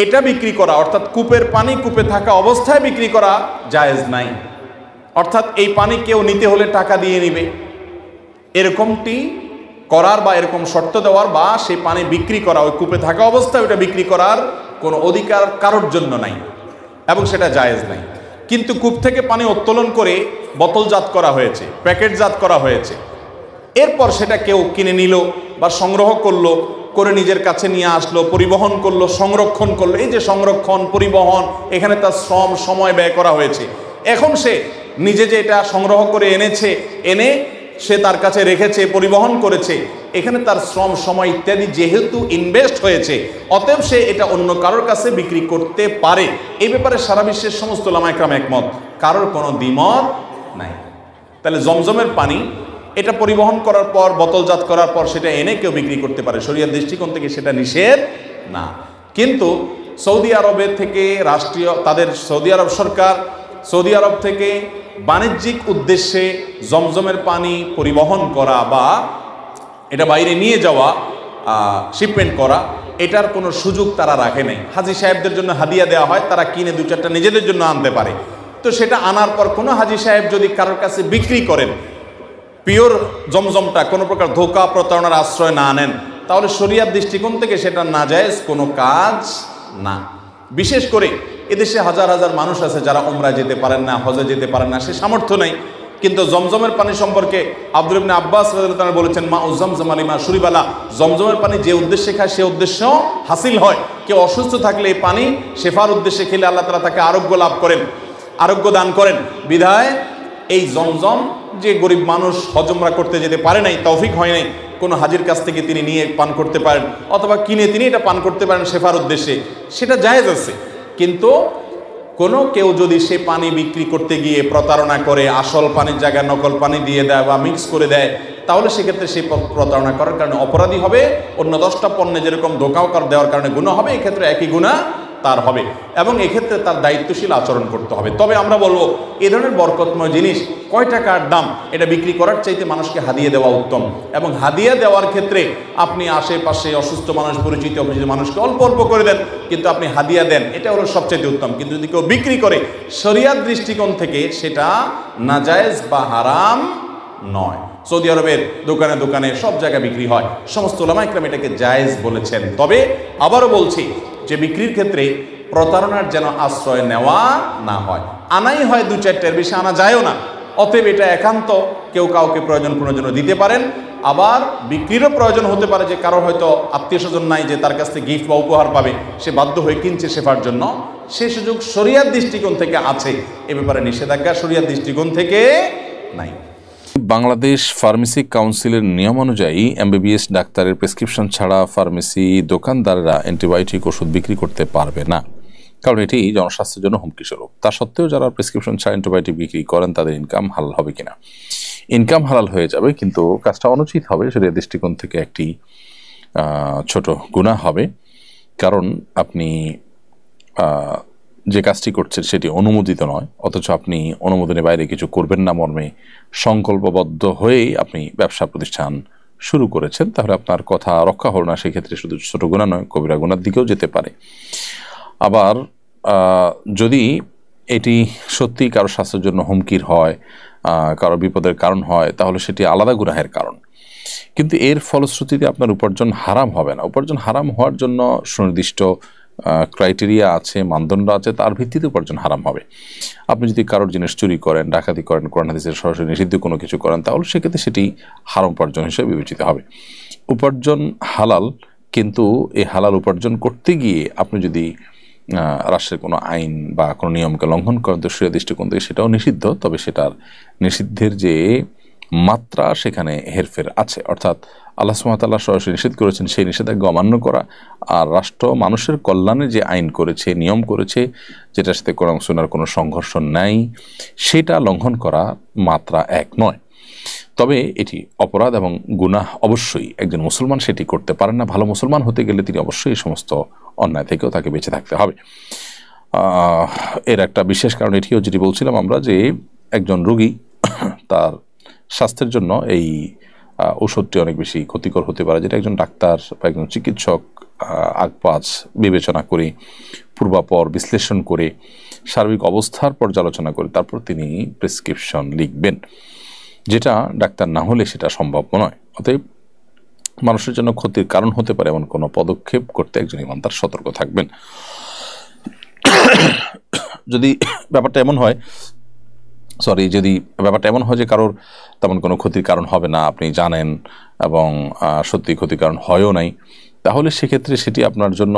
এটা বিক্রি করা, অর্থাৎ কূপের পানি কূপে থাকা অবস্থায় বিক্রি করা জায়েজ নাই। অর্থাৎ এই পানি কেউ নিতে হলে টাকা দিয়ে নিবে, এরকমটি করার বা এরকম শর্ত দেওয়ার বা সেই পানি বিক্রি করা, ওই কূপে থাকা অবস্থায় ওটা বিক্রি করার কোনো অধিকার কারোর জন্য নাই এবং সেটা জায়েজ নাই। কিন্তু কূপ থেকে পানি উত্তোলন করে বোতলজাত করা হয়েছে, প্যাকেটজাত করা হয়েছে, এরপর সেটা কেউ কিনে নিল বা সংগ্রহ করলো, করে নিজের কাছে নিয়ে আসলো, পরিবহন করলো, সংরক্ষণ করলো। এই যে সংরক্ষণ, পরিবহন, এখানে তার শ্রম, সময় ব্যয় করা হয়েছে। এখন সে নিজে যে এটা সংগ্রহ করে এনেছে, এনে সে তার কাছে রেখেছে, পরিবহন করেছে, এখানে তার শ্রম, সময় ইত্যাদি যেহেতু ইনভেস্ট হয়েছে, অতএব সে এটা অন্য কারোর কাছে বিক্রি করতে পারে। এই ব্যাপারে সারা বিশ্বের সমস্ত উলামা ইকরাম একমত, কারোর কোনো দ্বিমত নাই। তাহলে জমজমের পানি এটা পরিবহন করার পর, বোতলজাত করার পর সেটা এনে কেউ বিক্রি করতে পারে, শরীয়তের দৃষ্টিকোণ থেকে সেটা নিষেধ না। কিন্তু সৌদি আরবের থেকে তাদের সৌদি আরব সরকার সৌদি আরব থেকে বাণিজ্যিক উদ্দেশ্যে জমজমের পানি পরিবহন করা বা এটা বাইরে নিয়ে যাওয়া, শিপমেন্ট করা, এটার কোনো সুযোগ তারা রাখে নাই। হাজি সাহেবদের জন্য হাদিয়া দেওয়া হয়, তারা কিনে 2-4টা নিজেদের জন্য আনতে পারে। তো সেটা আনার পর কোনো হাজি সাহেব যদি কারোর কাছে বিক্রি করেন, পিওর জমজমটা কোনো প্রকার ধোঁকা প্রতারণার আশ্রয় না নেন, তাহলে শরিয়ার দৃষ্টিকোণ থেকে সেটা নাজায়েজ কোনো কাজ না। বিশেষ করে এদেশে হাজার হাজার মানুষ আছে যারা উমরায় যেতে পারেন না, হজে যেতে পারেন না, সে সামর্থ্য নেই, কিন্তু জমজমের পানি সম্পর্কে আব্দুল ইবনে আব্বাস রাদিয়াল্লাহু তাআলা বলেছেন, মা উজ্জামজম লিমা শুরিবালা, জমজমের পানি যে উদ্দেশ্যে খায় সে উদ্দেশ্য হাসিল হয়। কেউ অসুস্থ থাকলে এই পানি শেফার উদ্দেশ্যে খেলে আল্লাহ তাআলা তাকে আরোগ্য লাভ করেন, আরোগ্য দান করেন। বিধায় এই জমজম যে গরিব মানুষ হজ উমরা করতে যেতে পারে নাই, তৌফিক হয় নাই, কোনো হাজির কাছ থেকে তিনি নিয়ে পান করতে পারেন অথবা কিনে তিনি এটা পান করতে পারেন শেফার উদ্দেশ্যে, সেটা জায়েজ আছে। কিন্তু কোনো কেউ যদি সে পানি বিক্রি করতে গিয়ে প্রতারণা করে আসল পানির জায়গায় নকল পানি দিয়ে দেয় বা মিক্স করে দেয়, তাহলে সেক্ষেত্রে সে প্রতারণা করার কারণে অপরাধী হবে। অন্য 10টা পণ্যে যেরকম ধোঁকাও দেওয়ার কারণে গুনাহ হবে, এক্ষেত্রে একই গুনাহ তার হবে এবং এক্ষেত্রে তার দায়িত্বশীল আচরণ করতে হবে। তবে আমরা বলবো এ ধরনের বরকতময় জিনিস কয় টাকার দাম এটা বিক্রি করার চাইতে মানুষকে হাদিয়া দেওয়া উত্তম। এবং হাদিয়া দেওয়ার ক্ষেত্রে আপনি আশেপাশে অসুস্থ মানুষ, পরিচিত অপরিচিত মানুষকে অল্প অল্প করে দেন, কিন্তু আপনি হাদিয়া দেন, এটা হলো সবচেয়ে উত্তম। কিন্তু যদি কেউ বিক্রি করে শরিয়াত দৃষ্টিকোণ থেকে সেটা নাজায়েজ বা হারাম নয়। সৌদি আরবের দোকানে দোকানে সব জায়গায় বিক্রি হয়, সমস্ত উলামা ইকরাম এটাকে জায়েজ বলেছেন। তবে আবারও বলছি যে বিক্রির ক্ষেত্রে প্রতারণার যেন আশ্রয় নেওয়া না হয়, আনাই হয় 2-4টার বেশি আনা যায়ও না। অতএব এটা একান্ত কেউ কাউকে প্রয়োজন দিতে পারেন। আবার বিক্রিরও প্রয়োজন হতে পারে যে কারোর হয়তো আত্মীয় স্বজন নাই যে তার কাছ থেকে গিফট বা উপহার পাবে, সে বাধ্য হয়ে কিনছে শেফার জন্য, সে সুযোগ শরিয়াত দৃষ্টিকোণ থেকে আছে। এ ব্যাপারে নিষেধাজ্ঞা শরিয়াত দৃষ্টিকোণ থেকে নাই। বাংলাদেশ ফার্মেসি কাউন্সিলের নিয়ম অনুযায়ী এমবিবিএস ডাক্তারের প্রেসক্রিপশন ছাড়া ফার্মেসি দোকানদাররা অ্যান্টিবায়োটিক ওষুধ বিক্রি করতে পারবে না, কারণ এটি জনস্বাস্থ্যের জন্য হুমকি স্বরূপ। তা সত্ত্বেও যারা প্রেসক্রিপশন ছাড়া অ্যান্টিবায়োটিক বিক্রি করেন তাদের ইনকাম হালাল হবে কিনা? ইনকাম হালাল হয়ে যাবে, কিন্তু কাজটা অনুচিত হবে, শরীয়ত দৃষ্টিকোণ থেকে একটি ছোট গুনাহ হবে। কারণ আপনি যে কাজটি করছেন সেটি অনুমোদিত নয়, অথচ আপনি অনুমোদনের বাইরে কিছু করবেন না মর্মে সংকল্পবদ্ধ হয়েই আপনি ব্যবসা প্রতিষ্ঠান শুরু করেছেন, তাহলে আপনার কথা রক্ষা হল না। সেক্ষেত্রে শুধু ছোট গুনাহ নয়, কবিরা গুনার দিকেও যেতে পারে। আবার যদি এটি সত্যি কারো স্বাস্থ্যের জন্য হুমকির হয়, কারো বিপদের কারণ হয়, তাহলে সেটি আলাদা গুনাহের কারণ। কিন্তু এর ফলশ্রুতিতে আপনার উপার্জন হারাম হবে না। উপার্জন হারাম হওয়ার জন্য সুনির্দিষ্ট ক্রাইটেরিয়া আছে, মানদণ্ড আছে, তার ভিত্তিতে উপার্জন হারাম হবে। আপনি যদি কারোর জিনিস চুরি করেন, ডাকাতি করেন, কোরআন হাদিসের সরাসরি নিষিদ্ধ কোনো কিছু করেন, তাহলে সেক্ষেত্রে সেটি হারাম উপার্জন হিসেবে বিবেচিত হবে। উপার্জন হালাল, কিন্তু এই হালাল উপার্জন করতে গিয়ে আপনি যদি রাষ্ট্রের কোনো আইন বা কোনো নিয়মকে লঙ্ঘন করেন, তো শরিয়াত দৃষ্টিকোণ থেকে সেটাও নিষিদ্ধ। তবে সেটার নিষিদ্ধের যে মাত্রা সেখানে হেরফের আছে, অর্থাৎ আল্লাহ সুবহানাহু ওয়া তাআলা সরাসরি নিষেধ করেছেন, সেই নিষেধাজ্ঞা অমান্য করা আর রাষ্ট্র মানুষের কল্যাণে যে আইন করেছে, নিয়ম করেছে, যেটার সাথে কোরআন সুন্নাহর কোনো সংঘর্ষ নাই, সেটা লঙ্ঘন করা মাত্রা এক নয়। তবে এটি অপরাধ এবং গুনাহ অবশ্যই একজন মুসলমান সেটি করতে পারেন না। ভালো মুসলমান হতে গেলে তিনি অবশ্যই এই সমস্ত অন্যায় থেকেও তাকে বেঁচে থাকতে হবে। এর একটা বিশেষ কারণ এটিও যেটি বলছিলাম আমরা, যে একজন রোগী তার স্বাস্থ্যের জন্য এই ঔষধটি অনেক বেশি ক্ষতিকর হতে পারে, যেটা একজন ডাক্তার বা একজন চিকিৎসক আগপাজ বিবেচনা করে, পূর্বাপর বিশ্লেষণ করে, সার্বিক অবস্থার পর্যালোচনা করে তারপর তিনি প্রেসক্রিপশন লিখবেন, যেটা ডাক্তার না হলে সেটা সম্ভব নয়। অতএব মানুষের জন্য ক্ষতির কারণ হতে পারে এমন কোনো পদক্ষেপ করতে একজন ইমানদার সতর্ক থাকবেন। যদি ব্যাপারটা এমন হয় যে কারোর তেমন কোনো ক্ষতির কারণ হবে না, আপনি জানেন এবং সত্যি ক্ষতির কারণ হয়ও নাই, তাহলে সেক্ষেত্রে সেটি আপনার জন্য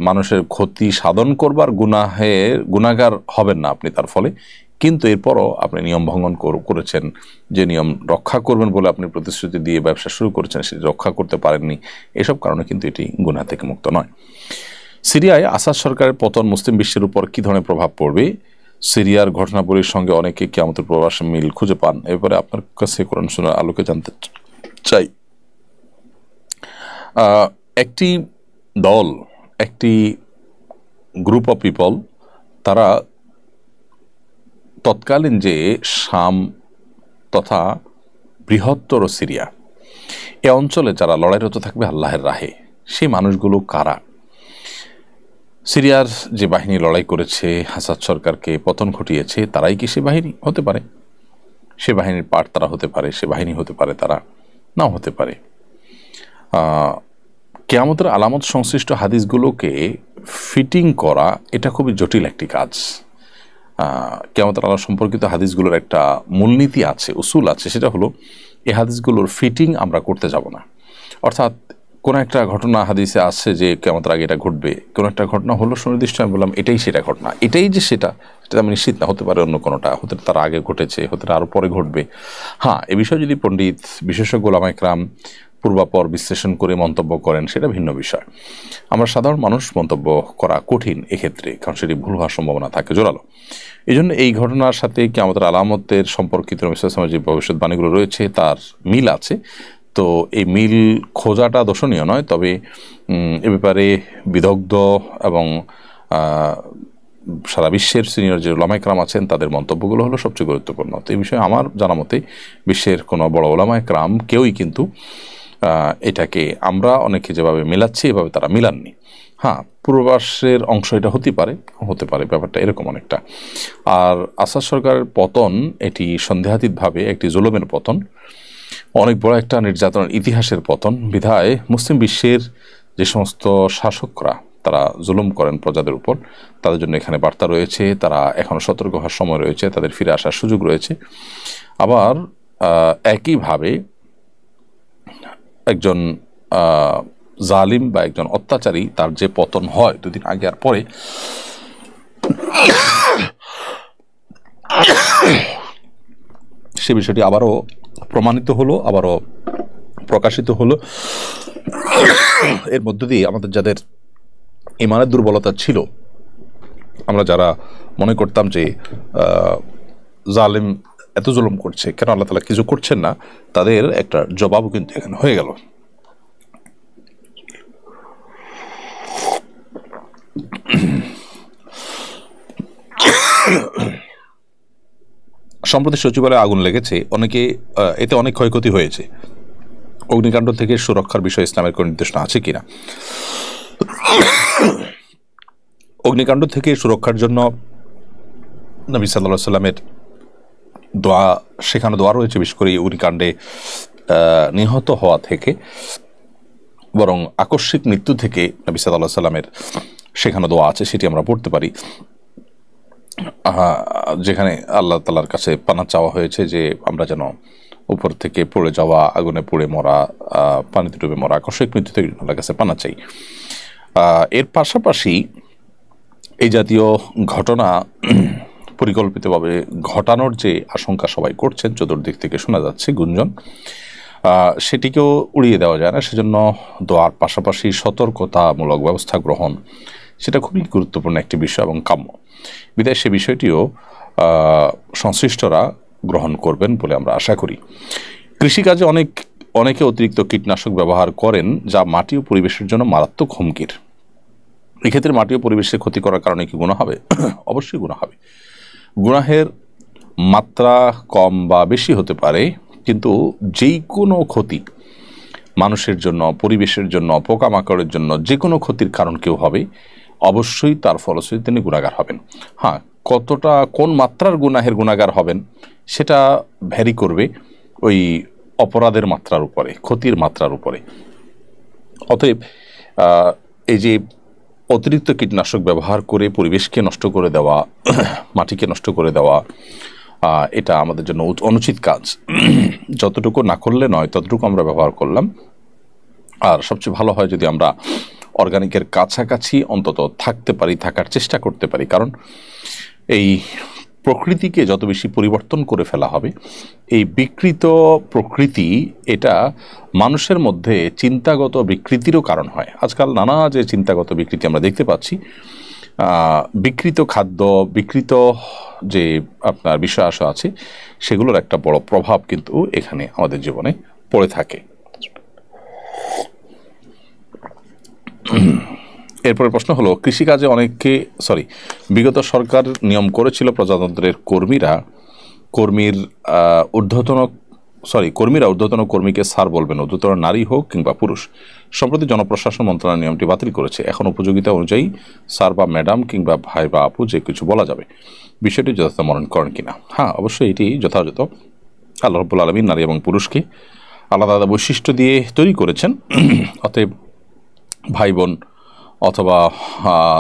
মানুষের ক্ষতি সাধন করবার গুনাহগার হবেন না আপনি তার ফলে। কিন্তু এরপরও আপনি নিয়ম ভঙ্গন করেছেন, যে নিয়ম রক্ষা করবেন বলে আপনি প্রতিশ্রুতি দিয়ে ব্যবসা শুরু করেছেন, সেটি রক্ষা করতে পারেননি, এসব কারণে কিন্তু এটি গুনাহ থেকে মুক্ত নয়। সিরিয়ায় আসাদ সরকারের পতন মুসলিম বিশ্বের উপর কী ধরনের প্রভাব পড়বে? সিরিয়ার ঘটনাবলীর সঙ্গে অনেকে কিয়ামতের প্রবাসে মিল খুঁজে পান। এবারে আপনার কাছে কোরআন সুন্নাহর আলোকে জানতে চাই। একটি দল, একটি গ্রুপ অফ পিপল, তারা তৎকালীন যে শাম তথা বৃহত্তর সিরিয়া, এ অঞ্চলে যারা লড়াইরত থাকবে আল্লাহর রাহে, সেই মানুষগুলো কারা? সিরিয়ার যে বাহিনী লড়াই করেছে, আসাদ সরকারকে পতন ঘটিয়েছে, তারাই কি সে বাহিনী হতে পারে? সে বাহিনীর পার্ট তারা হতে পারে, সে বাহিনী হতে পারে, তারা নাও হতে পারে। কিয়ামতের আলামত সংশ্লিষ্ট হাদিসগুলোকে ফিটিং করা এটা খুবই জটিল একটি কাজ। কিয়ামতের আলামত সম্পর্কিত হাদিসগুলোর একটা মূলনীতি আছে, উসুল আছে, সেটা হলো এই হাদিসগুলোর ফিটিং আমরা করতে যাব না। অর্থাৎ কোনো একটা ঘটনা হাদিসে আসছে যে কিয়ামতের আগে এটা ঘটবে, কোনো একটা ঘটনা হলো সুনির্দিষ্ট, আমি বললাম এটাই সেটা ঘটনা, এটাই যে সেটা আমি নিশ্চিত না, হতে পারে অন্য কোনোটা, হতে তার আগে ঘটেছে, হতে আরও পরে ঘটবে। হ্যাঁ, এ বিষয়ে যদি পণ্ডিত বিশেষজ্ঞ ওলামা ইকরাম পূর্বাপর বিশ্লেষণ করে মন্তব্য করেন সেটা ভিন্ন বিষয়। আমরা সাধারণ মানুষ মন্তব্য করা কঠিন এক্ষেত্রে, কারণ সেটি ভুল হওয়ার সম্ভাবনা থাকে জোরালো। এই জন্য এই ঘটনার সাথে কিয়ামতের আলামতের সম্পর্কিত নবী সাল্লাল্লাহু আলাইহি ওয়াসাল্লামের যে ভবিষ্যৎবাণীগুলো রয়েছে তার মিল আছে। তো এই মিল খোঁজাটা দর্শনীয় নয়, তবে এ ব্যাপারে বিদগ্ধ এবং সারা বিশ্বের সিনিয়র যে ওলামা ইকরাম আছেন তাদের মন্তব্যগুলো হলো সবচেয়ে গুরুত্বপূর্ণ। তো এই বিষয়ে আমার জানা মতে বিশ্বের কোনো বড় ওলামা ইকরাম কেউই কিন্তু এটাকে আমরা অনেকে যেভাবে মেলাচ্ছি এভাবে তারা মিলাননি। হ্যাঁ, পূর্বাভাসের অংশ এটা হতে পারে, ব্যাপারটা এরকম অনেকটা। আর আসাদ সরকারের পতন এটি সন্দেহাতীতভাবে একটি জুলুমের পতন, অনেক বড় একটা নির্যাতনের ইতিহাসের পতন। বিধায় মুসলিম বিশ্বের যে সমস্ত শাসকরা তারা জুলুম করেন প্রজাদের উপর, তাদের জন্য এখানে বার্তা রয়েছে, তারা এখনও সতর্ক হওয়ার সময় রয়েছে, তাদের ফিরে আসার সুযোগ রয়েছে। আবার একইভাবে একজন জালিম বা একজন অত্যাচারী তার যে পতন হয় দুদিন আগে আর পরে, সে বিষয়টি আবারও প্রমাণিত হলো, আবারও প্রকাশিত হলো। এর মধ্য দিয়ে আমাদের যাদের ইমানের দুর্বলতা ছিল, আমরা যারা মনে করতাম যে জালিম এত জুলুম করছে, কেন আল্লাহ তাআলা কিছু করছেন না, তাদের একটা জবাবও কিন্তু এখানে হয়ে গেল। সম্প্রতি সচিবালয়ে আগুন লেগেছে, এতে অনেক ক্ষয়ক্ষতি হয়েছে। অগ্নিকাণ্ড থেকে সুরক্ষার বিষয়ে ইসলামের কোন নির্দেশনা আছে কিনা? অগ্নিকাণ্ড থেকে সুরক্ষার জন্য নবী সাল্লাল্লাহু আলাইহি সাল্লামের দোয়া, সেখানে দোয়া রয়েছে। বিশেষ করে অগ্নিকাণ্ডে নিহত হওয়া থেকে, বরং আকস্মিক মৃত্যু থেকে নবী সাল্লাল্লাহু আলাইহি সাল্লামের সেখানে দোয়া আছে, সেটি আমরা পড়তে পারি, যেখানে আল্লাহ তাআলার কাছে পানা চাওয়া হয়েছে যে আমরা যেন উপর থেকে পড়ে যাওয়া, আগুনে পুড়ে মরা, পানিতে ডুবে মরা, আকস্মিক মৃত্যু থেকে আল্লাহর কাছে পানা চাই। এর পাশাপাশি এই জাতীয় ঘটনা পরিকল্পিতভাবে ঘটানোর যে আশঙ্কা সবাই করছেন, চতুর্দিক থেকে শোনা যাচ্ছে গুঞ্জন, সেটিকেও উড়িয়ে দেওয়া যায় না। সেজন্য দোয়ার পাশাপাশি সতর্কতামূলক ব্যবস্থা গ্রহণ, সেটা খুবই গুরুত্বপূর্ণ একটি বিষয় এবং কাম্য। বিধায় সে বিষয়টিও সংশ্লিষ্টরা গ্রহণ করবেন বলে আমরা আশা করি। কৃষিকাজে অনেকে অতিরিক্ত কীটনাশক ব্যবহার করেন, যা মাটি ও পরিবেশের জন্য মারাত্মক হুমকির। এক্ষেত্রে মাটি ও পরিবেশের ক্ষতি করার কারণে কি গুনাহ হবে? অবশ্যই গুনাহ হবে। গুনাহের মাত্রা কম বা বেশি হতে পারে, কিন্তু যেই কোনো ক্ষতি মানুষের জন্য, পরিবেশের জন্য, পোকামাকড়ের জন্য যে কোনো ক্ষতির কারণ কেউ হবে, অবশ্যই তার ফলশ্রুতিতে তিনি গুনাহগার হবেন। হ্যাঁ, কতটা, কোন মাত্রার গুনাহের গুনাহগার হবেন সেটা ভ্যারি করবে ওই অপরাধের মাত্রার উপরে, ক্ষতির মাত্রার উপরে। অতএব এই যে অতিরিক্ত কীটনাশক ব্যবহার করে পরিবেশকে নষ্ট করে দেওয়া, মাটিকে নষ্ট করে দেওয়া, এটা আমাদের জন্য অনুচিত কাজ। যতটুকু না করলে নয় ততটুকু আমরা ব্যবহার করলাম। আর সবচেয়ে ভালো হয় যদি আমরা অর্গানিকের কাছাকাছি অন্তত থাকতে পারি, থাকার চেষ্টা করতে পারি। কারণ এই প্রকৃতিকে যত বেশি পরিবর্তন করে ফেলা হবে, এই বিকৃত প্রকৃতি এটা মানুষের মধ্যে চিন্তাগত বিকৃতিরও কারণ হয়। আজকাল নানা যে চিন্তাগত বিকৃতি আমরা দেখতে পাচ্ছি, বিকৃত খাদ্য, বিকৃত যে আপনার বিষয় আশা আছে, সেগুলোর একটা বড় প্রভাব কিন্তু এখানে আমাদের জীবনে পড়ে থাকে। এরপরে প্রশ্ন হলো, কৃষিকাজে বিগত সরকার নিয়ম করেছিল প্রজাতন্ত্রের কর্মীরা ঊর্ধ্বতন কর্মীকে স্যার বলবেন, ঊর্ধ্বতন নারী হোক কিংবা পুরুষ। সম্প্রতি জনপ্রশাসন মন্ত্রণালয় নিয়মটি বাতিল করেছে। এখন উপযোগিতা অনুযায়ী স্যার বা ম্যাডাম কিংবা ভাই বা আপু যে কিছু বলা যাবে। বিষয়টি যথাযথ মনে করেন কিনা? হ্যাঁ, অবশ্যই এটি যথাযথ। আল্লাহ রাব্বুল আলামিন নারী এবং পুরুষকে আলাদা আলাদা বৈশিষ্ট্য দিয়ে তৈরি করেছেন। অতএব ভাই বোন অথবা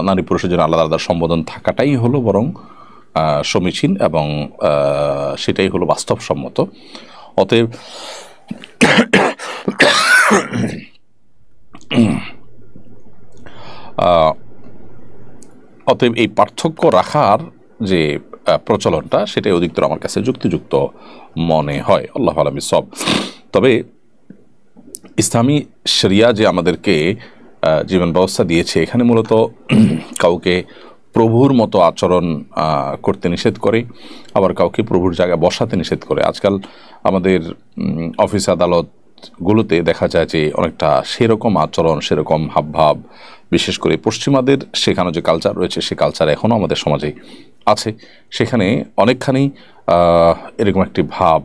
নারী পুরুষের জন্য আলাদা আলাদা সম্বোধন থাকাটাই হলো বরং সমীচীন এবং সেটাই হলো বাস্তবসম্মত। অতএব এই পার্থক্য রাখার যে প্রচলনটা সেটাই অধিকতর আমার কাছে যুক্তিযুক্ত মনে হয়। আল্লাহু আ'লাম বিসওয়াব। তবে ইসলামী শরিয়া যে আমাদেরকে জীবন ব্যবস্থা দিয়েছে, এখানে মূলত কাউকে প্রভুর মতো আচরণ করতে নিষেধ করে, আবার কাউকে প্রভুর জায়গায় বসাতে নিষেধ করে। আজকাল আমাদের অফিস আদালতগুলোতে দেখা যায় যে অনেকটা সেরকম আচরণ, সেরকম হাবভাব, বিশেষ করে পশ্চিমাদের সেখানে যে কালচার রয়েছে সে কালচার এখনও আমাদের সমাজে আছে। সেখানে অনেকখানি এরকম একটি ভাব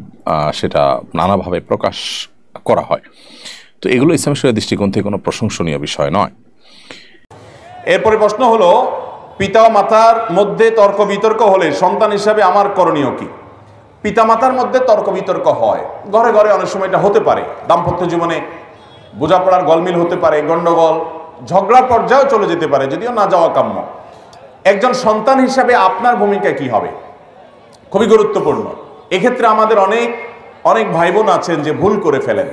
সেটা নানাভাবে প্রকাশ করা হয়। তো এগুলো ইসলামী শরিয়ার দৃষ্টিকোণ থেকে কোনো প্রশংসনীয় বিষয় নয়। এরপরে প্রশ্ন হলো, পিতা মাতার মধ্যে তর্ক বিতর্ক হলে সন্তান হিসাবে আমার করণীয় কি? পিতা মাতার মধ্যে তর্ক বিতর্ক হয়, ঘরে ঘরে অনেক সময় এটা হতে পারে। দাম্পত্য জীবনে বোঝাপড়ার গলমিল হতে পারে, গন্ডগোল ঝগড়ার পর্যায়েও চলে যেতে পারে, যদিও না যাওয়া কাম্য। একজন সন্তান হিসাবে আপনার ভূমিকা কি হবে? খুবই গুরুত্বপূর্ণ। এক্ষেত্রে আমাদের অনেক অনেক ভাই বোন আছেন যে ভুল করে ফেলেন।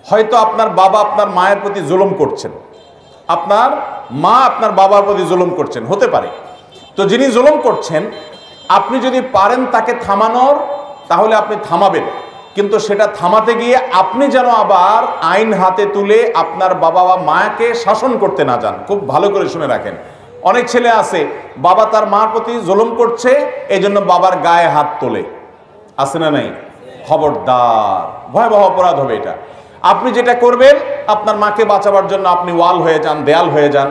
হয়তো আপনার বাবা আপনার মায়ের প্রতি জুলুম করছেন, আপনার মা আপনার বাবার প্রতি জুলুম করছেন, হতে পারে। তো যিনি জুলুম করছেন আপনি যদি পারেন তাকে থামানোর, তাহলে আপনি থামাবেন, কিন্তু সেটা থামাতে গিয়ে আপনি যেন আবার আইন হাতে তুলে আপনার বাবা বা মাকে শাসন করতে না যান। খুব ভালো করে শুনে রাখেন, অনেক ছেলে আছে বাবা তার মার প্রতি জুলুম করছে, এই জন্য বাবার গায়ে হাত তোলে, আছে না নাই? খবরদার, ভয়াবহ অপরাধ হবে এটা। আপনি যেটা করবেন, আপনার মাকে বাঁচাবার জন্য আপনি ওয়াল হয়ে যান, দেয়াল হয়ে যান,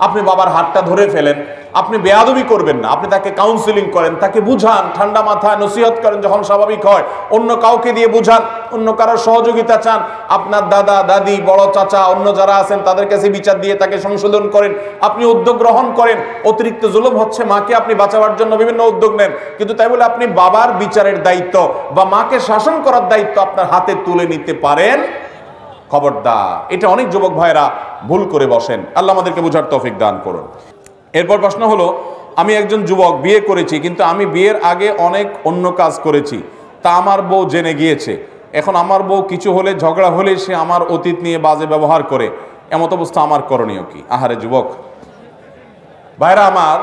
আপনি বাবার হাতটা ধরে ফেলেন। আপনি বেয়াদবি করবেন না, আপনি তাকে কাউন্সিলিং করেন, তাকে বুঝান, ঠান্ডা মাথায় নসিহত করেন, যখন স্বাভাবিক হয় অন্য কাউকে দিয়ে বুঝান, অন্য কারোর সহযোগিতা চান, আপনার দাদা দাদি বড় চাচা অন্য যারা আছেন তাদের কাছে বিচার দিয়ে তাকে সংশোধন করেন, আপনি উদ্যোগ গ্রহণ করেন। অতিরিক্ত জুলুম হচ্ছে, মাকে আপনি বাঁচাবার জন্য বিভিন্ন উদ্যোগ নেন, কিন্তু তাই বলে আপনি বাবার বিচারের দায়িত্ব বা মাকে শাসন করার দায়িত্ব আপনার হাতে তুলে নিতে পারেন? খবরদার, এটা অনেক যুবক ভাইরা ভুল করে বসেন। আল্লাহ আমাদেরকে বুঝার তৌফিক দান করুন। এরপর প্রশ্ন হলো, আমি একজন যুবক, বিয়ে করেছি, কিন্তু আমি বিয়ের আগে অনেক অন্য কাজ করেছি, তা আমার বউ জেনে গিয়েছে। এখন আমার বউ কিছু হলে, ঝগড়া হলে সে আমার অতীত নিয়ে বাজে ব্যবহার করে, এমত অবস্থা আমার করণীয় কি? আহারে যুবক ভাইরা আমার,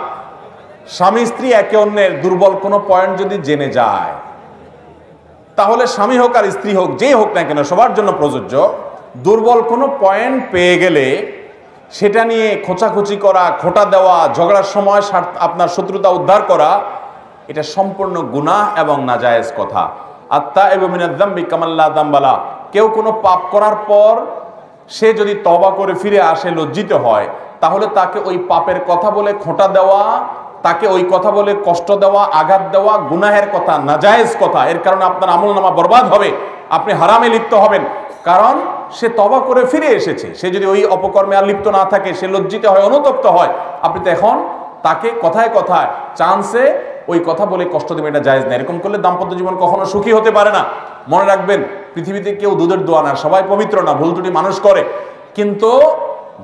স্বামী স্ত্রী একে অন্যের দুর্বল কোনো পয়েন্ট যদি জেনে যায়, তাহলে স্বামী হোক আর স্ত্রী হোক, যেই হোক না কেন, সবার জন্য প্রযোজ্য, দুর্বল কোনো পয়েন্ট পেয়ে গেলে সেটা নিয়ে খোঁচাখুচি করা, খোঁটা দেওয়া, ঝগড়ার সময় আপনার শত্রুতা উদ্ধার করা, এটা সম্পূর্ণ গুনাহ এবং নাজায়েজ কথা। আত্তাইবু মিনাজ যামবি কামান লা যামবা লা। কেউ কোনো পাপ করার পর সে যদি তওবা করে ফিরে আসে, লজ্জিত হয়, তাহলে তাকে ওই পাপের কথা বলে খোঁটা দেওয়া, তাকে ওই কথা বলে কষ্ট দেওয়া, আঘাত দেওয়া গুনাহের কথা, নাজায়েজ কথা। এর কারণে আপনার আমলনামা বরবাদ হবে, আপনি হারামে লিপ্ত হবেন। কারণ সে তওবা করে ফিরে এসেছে, সে যদি ওই অপকর্মে আর লিপ্ত না থাকে, সে লজ্জিত হয়, অনুতপ্ত হয়, আপনি তো এখন তাকে কথায় কথায় চান্সে ওই কথা বলে কষ্ট দেবেন, এটা জায়েজ না। এরকম করলে দাম্পত্য জীবন কখনো সুখী হতে পারে না। মনে রাখবেন, পৃথিবীতে কেউ দুধের দোয়া না, সবাই পবিত্র না, ভুল ত্রুটি মানুষ করে। কিন্তু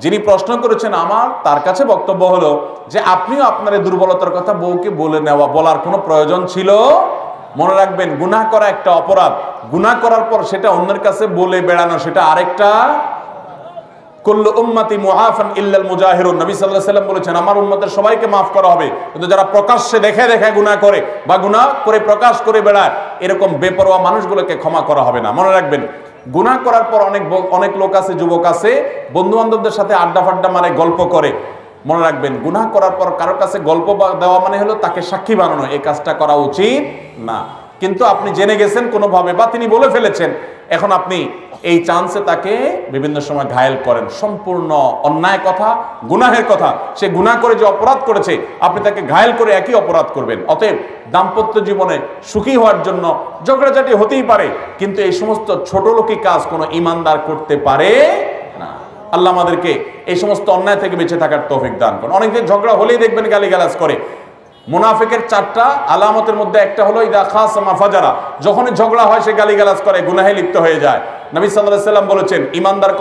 যিনি প্রশ্ন করেছেন, আমার তার কাছে বক্তব্য হলো যে আপনিও আপনার এই দুর্বলতার কথা বউকে বলার কোনো প্রয়োজন ছিল? মনে রাখবেন, গুনাহ করা একটা অপরাধ, গুনাহ করার পর সেটা অন্যের কাছে বলে বেড়ানো সেটা আরেকটা। কুল্লু উম্মতি মুআফান ইল্লাল মুজাহিরুন। নবী সাল্লাল্লাহু আলাইহি ওয়াসাল্লাম বলেছেন, আমার উম্মতের সবাইকে মাফ করা হবে, কিন্তু যারা প্রকাশ্যে দেখে দেখে গুনাহ করে বা গুনাহ করে প্রকাশ করে বেড়ায়, এরকম বেপরোয়া মানুষগুলোকে ক্ষমা করা হবে না। মনে রাখবেন, গুনাহ করার পর অনেক লোক আছে, যুবক আছে, বন্ধু বান্ধবদের সাথে আড্ডা ফাড্ডা মারে, গল্প করে। মনে রাখবেন, গুনাহ করার পর কারোর কাছে গল্প দেওয়া মানে হলো তাকে সাক্ষী বানানো। এই কাজটা করা উচিত না। কিন্তু আপনি জেনে গেছেন কোনোভাবে, বা তিনি বলে ফেলেছেন, এখন আপনি এই চান্সে তাকে বিভিন্ন সময় ঘায়েল করেন। সম্পূর্ণ অন্যায় কথা, গুনাহের কথা। সে গুনাহ করে যে অপরাধ করেছে, আপনি তাকে ঘায়েল করে একই অপরাধ করবেন। অতএব দাম্পত্য জীবনে সুখী হওয়ার জন্য ঝগড়াঝাটি হতেই পারে, কিন্তু এই সমস্ত ছোট লোকি কাজ কোনো ইমানদার করতে পারে না। আল্লাহ আমাদেরকে এই সমস্ত অন্যায় থেকে বেঁচে থাকার তৌফিক দান করুন। অনেকদিন ঝগড়া হলেই দেখবেন গালিগালাজ করে, মুনাফিকের 4টা আলামতের মধ্যে একটা হলো ইদা খাসামা ফাজারা, যখনই ঝগড়া হয় সে গালিগালাজ করে, গুনাহে লিপ্ত হয়ে যায়। নবী সাল্লাল্লাহু আলাইহি সাল্লাম বলেছেন ইমানদার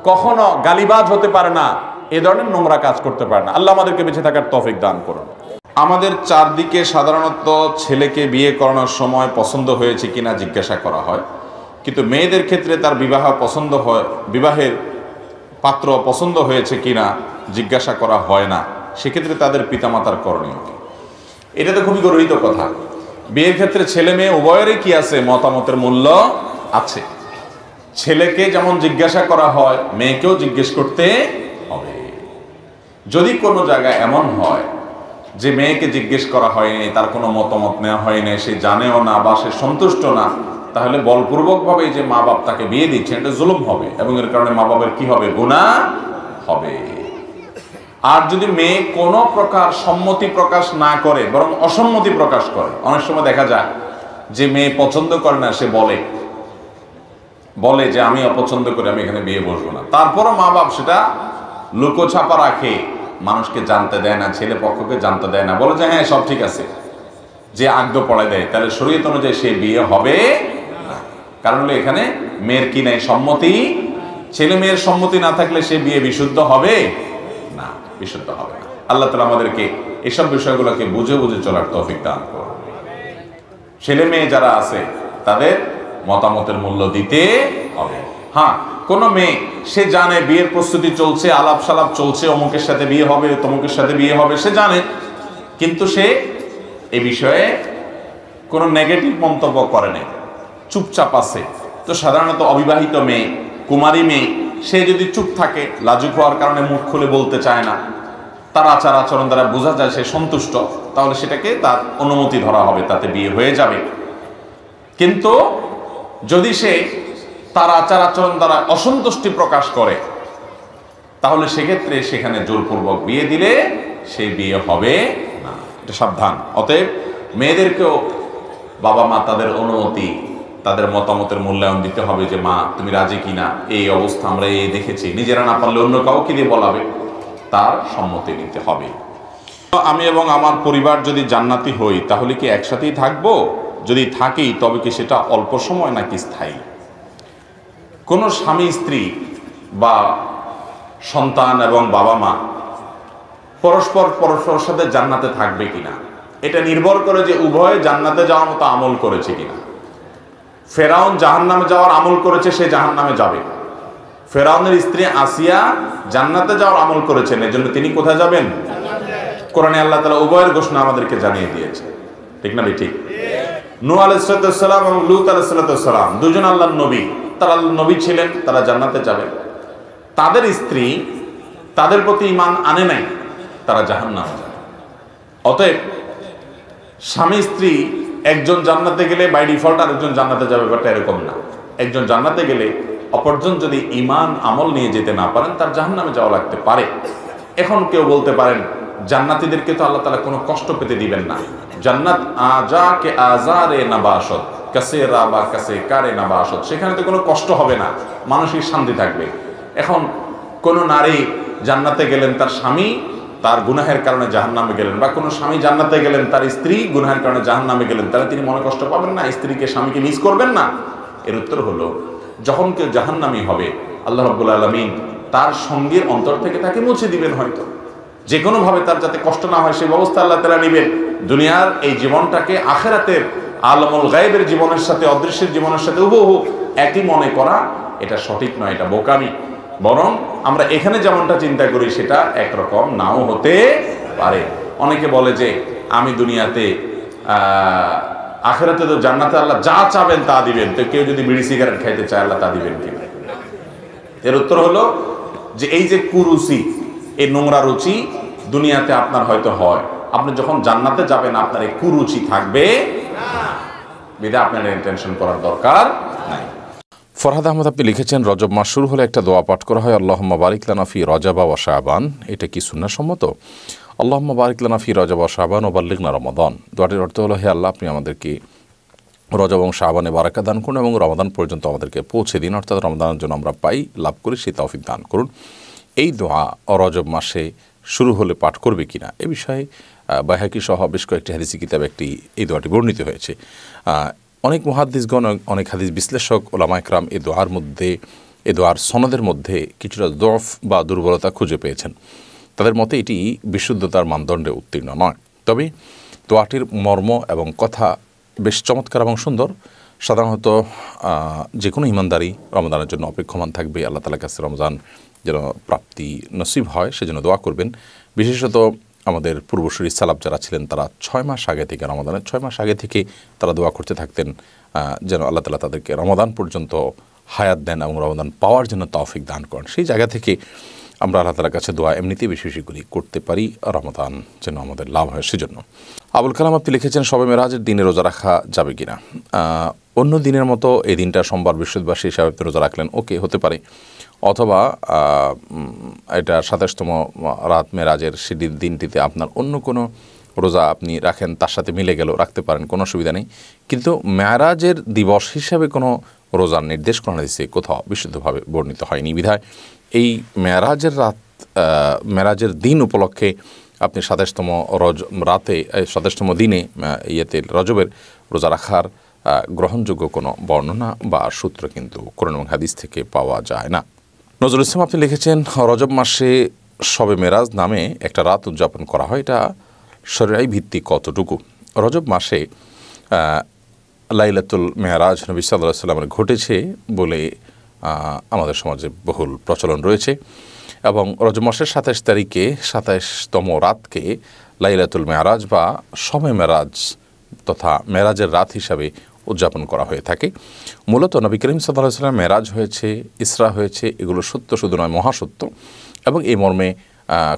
কখনো গালিবাজ হতে পারে না, এ ধরনের নোংরা কাজ করতে পারে না। আল্লাহ আমাদেরকে বেঁচে থাকার তৌফিক দান করুন। আমাদের চারদিকে সাধারণত ছেলেকে বিয়ে করানোর সময় পছন্দ হয়েছে কিনা জিজ্ঞাসা করা হয়, কিন্তু মেয়েদের ক্ষেত্রে তার বিবাহের পাত্র পছন্দ হয়েছে কিনা জিজ্ঞাসা করা হয় না। সেক্ষেত্রে তাদের পিতামাতার করণীয় কি? এটা তো খুবই গর্হিত কথা। বিয়ের ক্ষেত্রে ছেলে মেয়ে উভয়েরই কি আছে? মতামতের মূল্য আছে। ছেলেকে যেমন জিজ্ঞাসা করা হয়, মেয়েকেও জিজ্ঞেস করতে হবে। যদি কোনো জায়গায় এমন হয় যে মেয়েকে জিজ্ঞেস করা হয়নি, তার কোনো মতামত নেওয়া হয়নি, সে জানেও না বা সে সন্তুষ্ট না, তাহলে বলপূর্বকভাবে যে মা বাপ তাকে বিয়ে দিচ্ছে, এটা জুলুম হবে এবং এর কারণে মা বাবার কি হবে? গুনাহ হবে। আর যদি মেয়ে কোনো প্রকার সম্মতি প্রকাশ না করে, বরং অসম্মতি প্রকাশ করে, অনেক সময় দেখা যায় যে মেয়ে পছন্দ করে না, সে বলে যে আমি অপছন্দ করি, আমি এখানে বিয়ে বসবো না। তারপরও মা বাপ সেটা লুকোছাপা রাখে, মানুষকে জানতে দেয় না, ছেলে পক্ষকে জানতে দেয় না, বলে যে হ্যাঁ সব ঠিক আছে, যে আগ্রহ পড়ায় দেয়, তাহলে শরীয়ত অনুযায়ী সে বিয়ে হবে না। কারণ হলো এখানে মেয়ের কি নাই? সম্মতি। ছেলে মেয়ের সম্মতি না থাকলে সে বিয়ে বিশুদ্ধ হবে না, বিশুদ্ধ হবে না। আল্লাহ তাআলা আমাদেরকে এসব বিষয়গুলোকে বুঝে বুঝে চলার তৌফিক দান করুন। ছেলে মেয়ে যারা আছে তাদের মতামতের মূল্য দিতে হবে। হ্যাঁ, কোন মেয়ে সে জানে বিয়ের প্রস্তুতি চলছে, আলাপ সালাপ চলছে, অমুকের সাথে বিয়ে হবে, তমুকের সাথে বিয়ে হবে, সে জানে, কিন্তু সে এই বিষয়ে কোনো নেগেটিভ মন্তব্য করে নাই, চুপচাপ আছে। তো সাধারণত অবিবাহিত মেয়ে, কুমারী মেয়ে, সে যদি চুপ থাকে, লাজুক হওয়ার কারণে মুখ খুলে বলতে চায় না, তার আচার আচরণ দ্বারা বোঝা যায় সে সন্তুষ্ট, তাহলে সেটাকে তার অনুমতি ধরা হবে, তাতে বিয়ে হয়ে যাবে। কিন্তু যদি সে তার আচার আচরণ দ্বারা অসন্তুষ্টি প্রকাশ করে, তাহলে সেক্ষেত্রে সেখানে জোরপূর্বক বিয়ে দিলে সেই বিয়ে হবে না। এটা সাবধান। অতএব মেয়েদেরকেও বাবা মা তাদের অনুমতি, তাদের মতামতের মূল্যায়ন দিতে হবে, যে মা তুমি রাজি কিনা, এই অবস্থা আমরা এই দেখেছি, নিজেরা না পারলে অন্য কাউকে দিয়ে বলাবে, তার সম্মতি নিতে হবে। আমি এবং আমার পরিবার যদি জান্নাতি হই, তাহলে কি একসাথেই থাকবো? যদি থাকি তবে কি সেটা অল্প সময় নাকি স্থায়ী? কোনো স্বামী স্ত্রী বা সন্তান এবং বাবা মা পরস্পরের সাথে জান্নাতে থাকবে কিনা, এটা নির্ভর করে যে উভয়ে জান্নাতে যাওয়ার মতো আমল করেছে কিনা। ফেরাউন জাহান্নামে যাওয়ার আমল করেছে, সে জাহান্নামে যাবে। ফেরাউনের স্ত্রী আসিয়া জান্নাতে যাওয়ার আমল করেছেন, এজন্য তিনি কোথায় যাবেন? কোরআনে আল্লাহ তাআলা উভয়ের ঘোষণা আমাদেরকে জানিয়ে দিয়েছে, ঠিক না? ঠিক। নূহ আলাইহিস সালাম এবং লূত আলাইহিস সালাম দুজন আল্লাহর নবী, তারা আল্লাহর নবী ছিলেন, তারা জান্নাতে যাবেন। তাদের স্ত্রী তাদের প্রতি ঈমান আনে নাই, তারা জাহান্নামে যাবে। অতএব স্বামী স্ত্রী একজন জান্নাতে গেলে বাই ডিফল্ট আরেকজন জান্নাতে যাবে, ব্যাপারটা এরকম না। একজন জান্নাতে গেলে অপরজন যদি ঈমান আমল নিয়ে যেতে না পারেন, তার জাহান্নামে যাওয়া লাগতে পারে। এখন কেউ বলতে পারেন জান্নাতীদেরকে তো আল্লাহ তাআলা কোনো কষ্ট পেতে দিবেন না, জান্নাত আজাকে আজারে নাবাসত কাসেরা বা কাসে কারে নাবাসত, সেখানে তো কোনো কষ্ট হবে না, মানসিক শান্তি থাকবে। এখন কোনো নারী জান্নাতে গেলেন, তার স্বামী তার গুনাহের কারণে জাহান্নামে গেলেন, বা কোনো স্বামী জান্নাতে গেলেন, তার স্ত্রী গুনাহের কারণে জাহান্নামে গেলেন, তাহলে তিনি মনে কষ্ট পাবেন না? স্ত্রীকে স্বামীকে মিস করবেন না? এর উত্তর হলো, যখন কেউ জাহান্নামী হবে, আল্লাহ রাব্বুল আলামিন তার সঙ্গীর অন্তর থেকে তাকে মুছে দিবেন। হয়তো যে কোনোভাবে তার যাতে কষ্ট না হয় সেই ব্যবস্থা আল্লাহ তাআলা নেবেন। দুনিয়ার এই জীবনটাকে আখিরাতের আলমুল গায়বের জীবনের সাথে, অদৃশ্যের জীবনের সাথে হুবহু একই মনে করা, এটা সঠিক নয়, এটা বোকামি। বরং আমরা এখানে যেমনটা চিন্তা করি সেটা একরকম নাও হতে পারে। অনেকে বলে যে আমি দুনিয়াতে আখিরাতে তো জান্নাতে আল্লাহ যা চাবেন তা দিবেন, তো কেউ যদি বিড়ি সিগারেট খাইতে চায় আল্লাহ তা দিবেন কিনা? এর উত্তর হলো যে এই যে কুরুচি, এই নোংরা রুচি দুনিয়াতে আপনার হয়তো হয়, আপনি যখন জান্নাতে যাবেন আপনার এই কুরুচি থাকবে না, বিধায় আপনার টেনশন করার দরকার নাই। ফরহাদ আহমদ আপনি লিখেছেন, রজব মাস শুরু হলে একটা দোয়া পাঠ করা হয়, আল্লাহুম্মা বারিক লানা ফি রজব ওয়া শাবান, এটা কি সুন্নাহ সম্মত? আল্লাহুম্মা বারিক লানা ফি রজব ওয়া শাবান ওয়া বাল্লিগনা রমাদান। দোয়াটির অর্থ হলো, হে আল্লাহ, আপনি আমাদেরকে রজব এবং শাবানে বারাকা দান করুন এবং রমাদান পর্যন্ত আমাদেরকে পৌঁছে দিন, অর্থাৎ রমাদানের জন্য আমরা লাভ করি সেই তৌফিক দান করুন। এই দোয়া রজব মাসে শুরু হলে পাঠ করবে কিনা এ বিষয়ে বাইহাকি সহ বেশ কয়েকটি হাদিসি কিতাব এই দোয়াটি বর্ণিত হয়েছে। অনেক মুহাদ্দিসগণ, অনেক হাদিস বিশ্লেষক, ওলামা ইকরাম এই দোয়ার সনদের মধ্যে কিছুটা দফ বা দুর্বলতা খুঁজে পেয়েছেন। তাদের মতে এটি বিশুদ্ধতার মানদণ্ডে উত্তীর্ণ নয়। তবে দোয়াটির মর্ম এবং কথা বেশ চমৎকার এবং সুন্দর। সাধারণত যে কোনো ইমানদারি রমজানের জন্য অপেক্ষমান থাকবে, আল্লাহ তাআলার কাছে রমজান যেন প্রাপ্তি নসিব হয় সেজন্য দোয়া করবেন। বিশেষত আমাদের পূর্বসূরি সালাফ যারা ছিলেন তারা 6 মাস আগে থেকে, রমাদানের 6 মাস আগে থেকে তারা দোয়া করতে থাকতেন যেন আল্লাহ তাআলা তাদেরকে রমাদান পর্যন্ত হায়াত দেন এবং রমাদান পাওয়ার জন্য তৌফিক দান করেন। সেই জায়গা থেকে আমরা আল্লাহ তাআলার কাছে দোয়া এমনিতেই বেশি বেশি করে করতে পারি, রমাদান যেন আমাদের লাভ হয় সেজন্য। আবুল কালাম আপনি লিখেছেন শবে মেরাজের দিনে রোজা রাখা যাবে কিনা? অন্য দিনের মতো এই দিনটা সোমবার বৃহস্পতিবার সেই হিসাবে আপনি রোজা রাখলেন, ওকে, হতে পারে। অথবা এটা 27তম রাত মেরাজের সেদিন দিনটিতে আপনার অন্য কোনো রোজা আপনি রাখেন, তার সাথে মিলে গেল, রাখতে পারেন, কোনো অসুবিধা নেই। কিন্তু মেরাজের দিবস হিসাবে কোনো রোজার নির্দেশ কোরআন হাদিসে কোথাও বিশুদ্ধভাবে বর্ণিত হয়নি। বিধায় এই মেরাজের দিন উপলক্ষে আপনি 27তম রাতে 27তম দিনে রজবের রোজা রাখার গ্রহণযোগ্য কোনো বর্ণনা বা সূত্র কিন্তু কোরআন এবং হাদিস থেকে পাওয়া যায় না। নজরুল ইসলাম আপনি লিখেছেন রজব মাসে শবে মেরাজ নামে একটা রাত উদযাপন করা হয়, এটা শরীআই ভিত্তিক কতটুকু? রজব মাসে লাইলাতুল মেরাজ নবী সাল্লাল্লাহু আলাইহি ওয়াসাল্লামের ঘটেছে বলে আমাদের সমাজে বহুল প্রচলন রয়েছে এবং রজব মাসের 27 তারিখে 27তম রাতকে লাইলাতুল মেরাজ বা শবে মেরাজ তথা মেরাজের রাত হিসাবে উদযাপন করা হয়ে থাকে। মূলত নবী করিম সাল্লাল্লাহু আলাইহি ওয়াসাল্লাম মেরাজ হয়েছে, ইসরা হয়েছে, এগুলো সত্য শুধু নয়, মহাসত্য। এবং এই মর্মে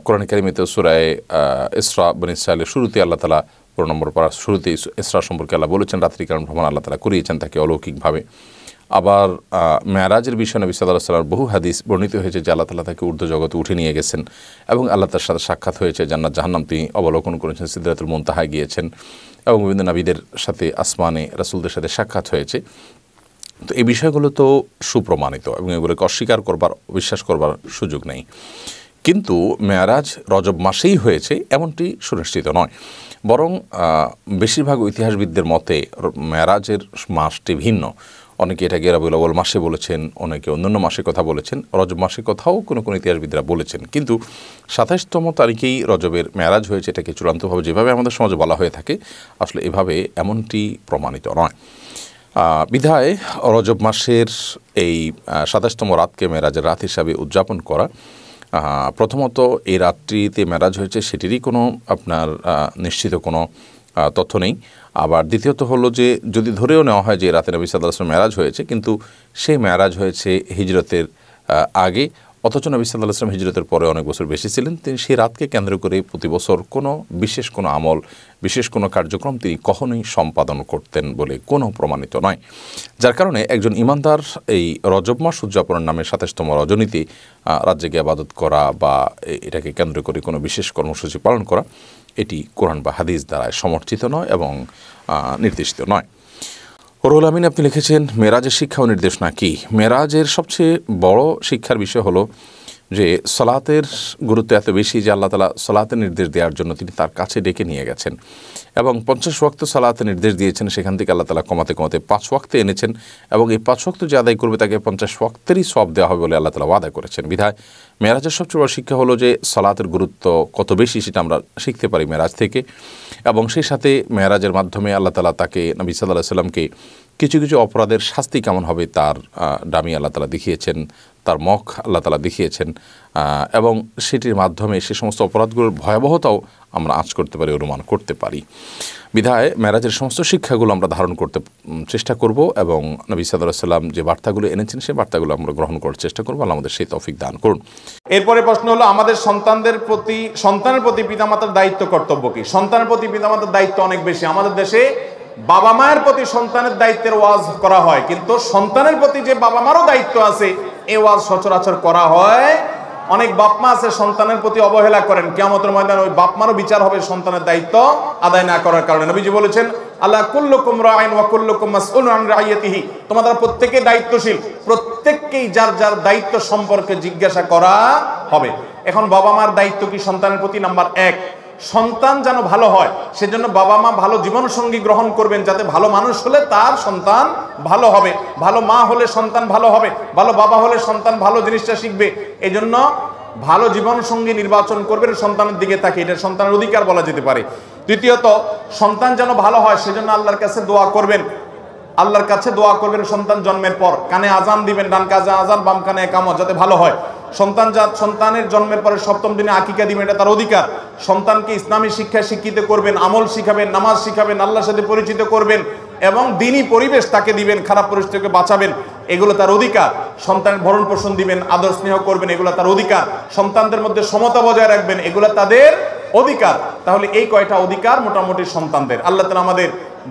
কোরআন কারিমেতে সূরা ইসরা বনী ইসরাঈলের শুরুতে আল্লাহ তাআলা ১৫ নম্বর পারার শুরুতে ইসরা সম্পর্কে আল্লাহ বলেছেন রাত্রিকালীন ভ্রমণ আল্লাহ তাআলা করিয়েছেন তাকে অলৌকিকভাবে। আবার মেরাজের বিষয়ে নবী সাল্লাল্লাহু আলাইহি ওয়াসাল্লামের বহু হাদিস বর্ণিত হয়েছে যে আল্লাহ তাআলা তাকে ঊর্ধ্ব জগতে উঠে নিয়ে গেছেন এবং আল্লাহ তার সাথে সাক্ষাৎ হয়েছে, জান্নাত জাহান্নাম তিনি অবলোকন করেছেন, সিদরাতুল মুনতাহায় গিয়েছেন এবং বিভিন্ন নবীদের সাথে আসমানে রাসূলদের সাথে সাক্ষাৎ হয়েছে। তো এই বিষয়গুলো তো সুপ্রমাণিত এবং এগুলোকে অস্বীকার করবার, বিশ্বাস করবার সুযোগ নেই। কিন্তু মেরাজ রজব মাসেই হয়েছে এমনটি সুনিশ্চিত নয়, বরং বেশিরভাগ ইতিহাসবিদদের মতে মেরাজের মাসটি ভিন্ন। অনেকে এটাকে রবিউল আউয়াল মাসে বলেছেন, অনেকে অন্যান্য মাসে কথা বলেছেন, রজব মাসে কথাও কোনো কোনো ইতিহাসবিদরা বলেছেন। কিন্তু 27তম তারিখেই রজবের মেরাজ হয়েছে, এটাকে চূড়ান্তভাবে যেভাবে আমাদের সমাজে বলা হয়ে থাকে আসলে এভাবে এমনটি প্রমাণিত নয়। বিধায় রজব মাসের এই 27তম রাতকে মেরাজের রাত হিসাবে উদযাপন করা, প্রথমত এই রাত্রিতে মেরাজ হয়েছে সেটিরই কোনো আপনার নিশ্চিত কোনো তথ্য নেই। আবার দ্বিতীয়ত হলো যে যদি ধরেও নেওয়া হয় যে রাতে নবী সাল্লাল্লাহু আলাইহি ওয়াসাল্লাম মেরাজ হয়েছে, কিন্তু সেই মেরাজ হয়েছে হিজরতের আগে, অথচ নবী সাল্লাল্লাহু আলাইহি ওয়াসাল্লাম হিজরতের পরে অনেক বছর বেশি ছিলেন, তিনি সেই রাতকে কেন্দ্র করে প্রতি বছর কোনো বিশেষ কোনো আমল, বিশেষ কোনো কার্যক্রম তিনি কখনোই সম্পাদন করতেন বলে কোনো প্রমাণিত নয়। যার কারণে একজন ইমানদার এই রজব মাস উদযাপনের নামে 27তম রজনীতে রাত জেগে ইবাদত করা বা এটাকে কেন্দ্র করে কোনো বিশেষ কর্মসূচি পালন করা, এটি কোরআন বা হাদিস দ্বারা সমর্থিত নয় এবং নির্দেশিত নয়। রুহুল আমিন আপনি লিখেছেন মেরাজের শিক্ষা ও নির্দেশনা কি? মেরাজের সবচেয়ে বড় শিক্ষার বিষয় হলো যে সলাতের গুরুত্ব এত বেশি যে আল্লাহ তাআলা সলাতের নির্দেশ দেওয়ার জন্য তিনি তার কাছে ডেকে নিয়ে গেছেন এবং 50 ওয়াক্ত সলাতের নির্দেশ দিয়েছেন, সেখান থেকে আল্লাহ তাআলা কমাতে কমাতে 5 ওয়াক্তে এনেছেন এবং এই 5 ওয়াক্ত যে আদায় করবে তাকে 50 ওয়াক্তেরই সওয়াব দেওয়া হবে বলে আল্লাহ তাআলা ওয়াদা করেছেন। বিধায় মেরাজের সবচেয়ে বড় শিক্ষা হলো যে সলাতের গুরুত্ব কত বেশি সেটা আমরা শিখতে পারি মেরাজ থেকে। এবং সেই সাথে মেরাজের মাধ্যমে আল্লাহ তাআলা তাকে নবী সাল্লাল্লাহু আলাইহি ওয়াসাল্লামকে কিছু কিছু অপরাধের শাস্তি কেমন হবে তার ডামি আল্লাহ তাআলা দেখিয়েছেন, তার মুখ আল্লাহ তাআলা দেখিয়েছেন এবং সেটির মাধ্যমে সে সমস্ত অপরাধগুলোর ভয়াবহতাও আমরা আঁচ করতে পারি, অনুমান করতে পারি। বিধায় মেরাজের সমস্ত শিক্ষাগুলো আমরা ধারণ করতে চেষ্টা করব এবং নবী সাল্লাল্লাহু আলাইহি ওয়াসাল্লাম যে বার্তাগুলো এনেছেন সেই বার্তাগুলো আমরা গ্রহণ করার চেষ্টা করব। আল্লাহ আমাদের সেই তৌফিক দান করুন। এরপরে প্রশ্ন হলো আমাদের সন্তানের প্রতি পিতামাতার দায়িত্ব কর্তব্য কি? সন্তানের প্রতি পিতামাতার দায়িত্ব অনেক বেশি। আমাদের দেশে বাবা মায়ের প্রতি সন্তানের দায়িত্বের ওয়াজ করা হয়, কিন্তু সন্তানের প্রতি যে বাবা মারও দায়িত্ব আছে এই ওয়াজ সচরাচর করা হয়। অনেক বাপ মা আছে সন্তানের প্রতি অবহেলা করেন, কিয়ামতের ময়দানে ওই বাপ মারও বিচার হবে সন্তানের দায়িত্ব আদায় না করার কারণে। নবীজি বলেছেন আল্লাহ কুল্লুকুম রাইন ওয়া কুল্লুকুম মাসউলুন আন রাইয়াতিহি, তোমাদের প্রত্যেকে দায়িত্বশীল, প্রত্যেককেই যার যার দায়িত্ব সম্পর্কে জিজ্ঞাসা করা হবে। এখন বাবা মার দায়িত্ব কি সন্তানের প্রতি? নাম্বার 1, সন্তান যেন ভালো হয়, সেজন্য বাবা মা ভালো জীবনসঙ্গী গ্রহণ করবেন, যাতে ভালো মানুষ হলে তার সন্তান ভালো হবে, ভালো মা হলে সন্তান ভালো হবে, ভালো বাবা হলে সন্তান ভালো জিনিসটা শিখবে। এই জন্য ভালো জীবনসঙ্গী নির্বাচন করবেন সন্তানের দিকে তাকে, এটা সন্তানের অধিকার বলা যেতে পারে। তৃতীয়ত, সন্তান যেন ভালো হয় সেজন্য আল্লাহর কাছে দোয়া করবেন, আল্লাহর কাছে দোয়া করবেন সন্তান জন্মের পর, কানে আজান দিবেন, ডান কানে আজান বাম কানে একামত, যাতে ভালো হয়। সন্তানের জন্মের পরে 7ম দিনে আকিকা দিবেন, এটা তার অধিকার। সন্তানকে ইসলামী শিক্ষায় শিক্ষিত করবেন, আমল শিখাবেন, নামাজ শিখাবেন, আল্লাহর সাথে পরিচিত করবেন এবং দ্বীনি পরিবেশ তাকে দিবেন, খারাপ পরিস্থিতি থেকে বাঁচাবেন, এগুলো তার অধিকার। সন্তানের ভরণ পোষণ দিবেন, আদর স্নেহ করবেন, এগুলো তার অধিকার। সন্তানদের মধ্যে সমতা বজায় রাখবেন, এগুলো তাদের অধিকার। তাহলে এই কয়টা অধিকার মোটামুটি সন্তানদের। আল্লাহ তাআলা আমাদের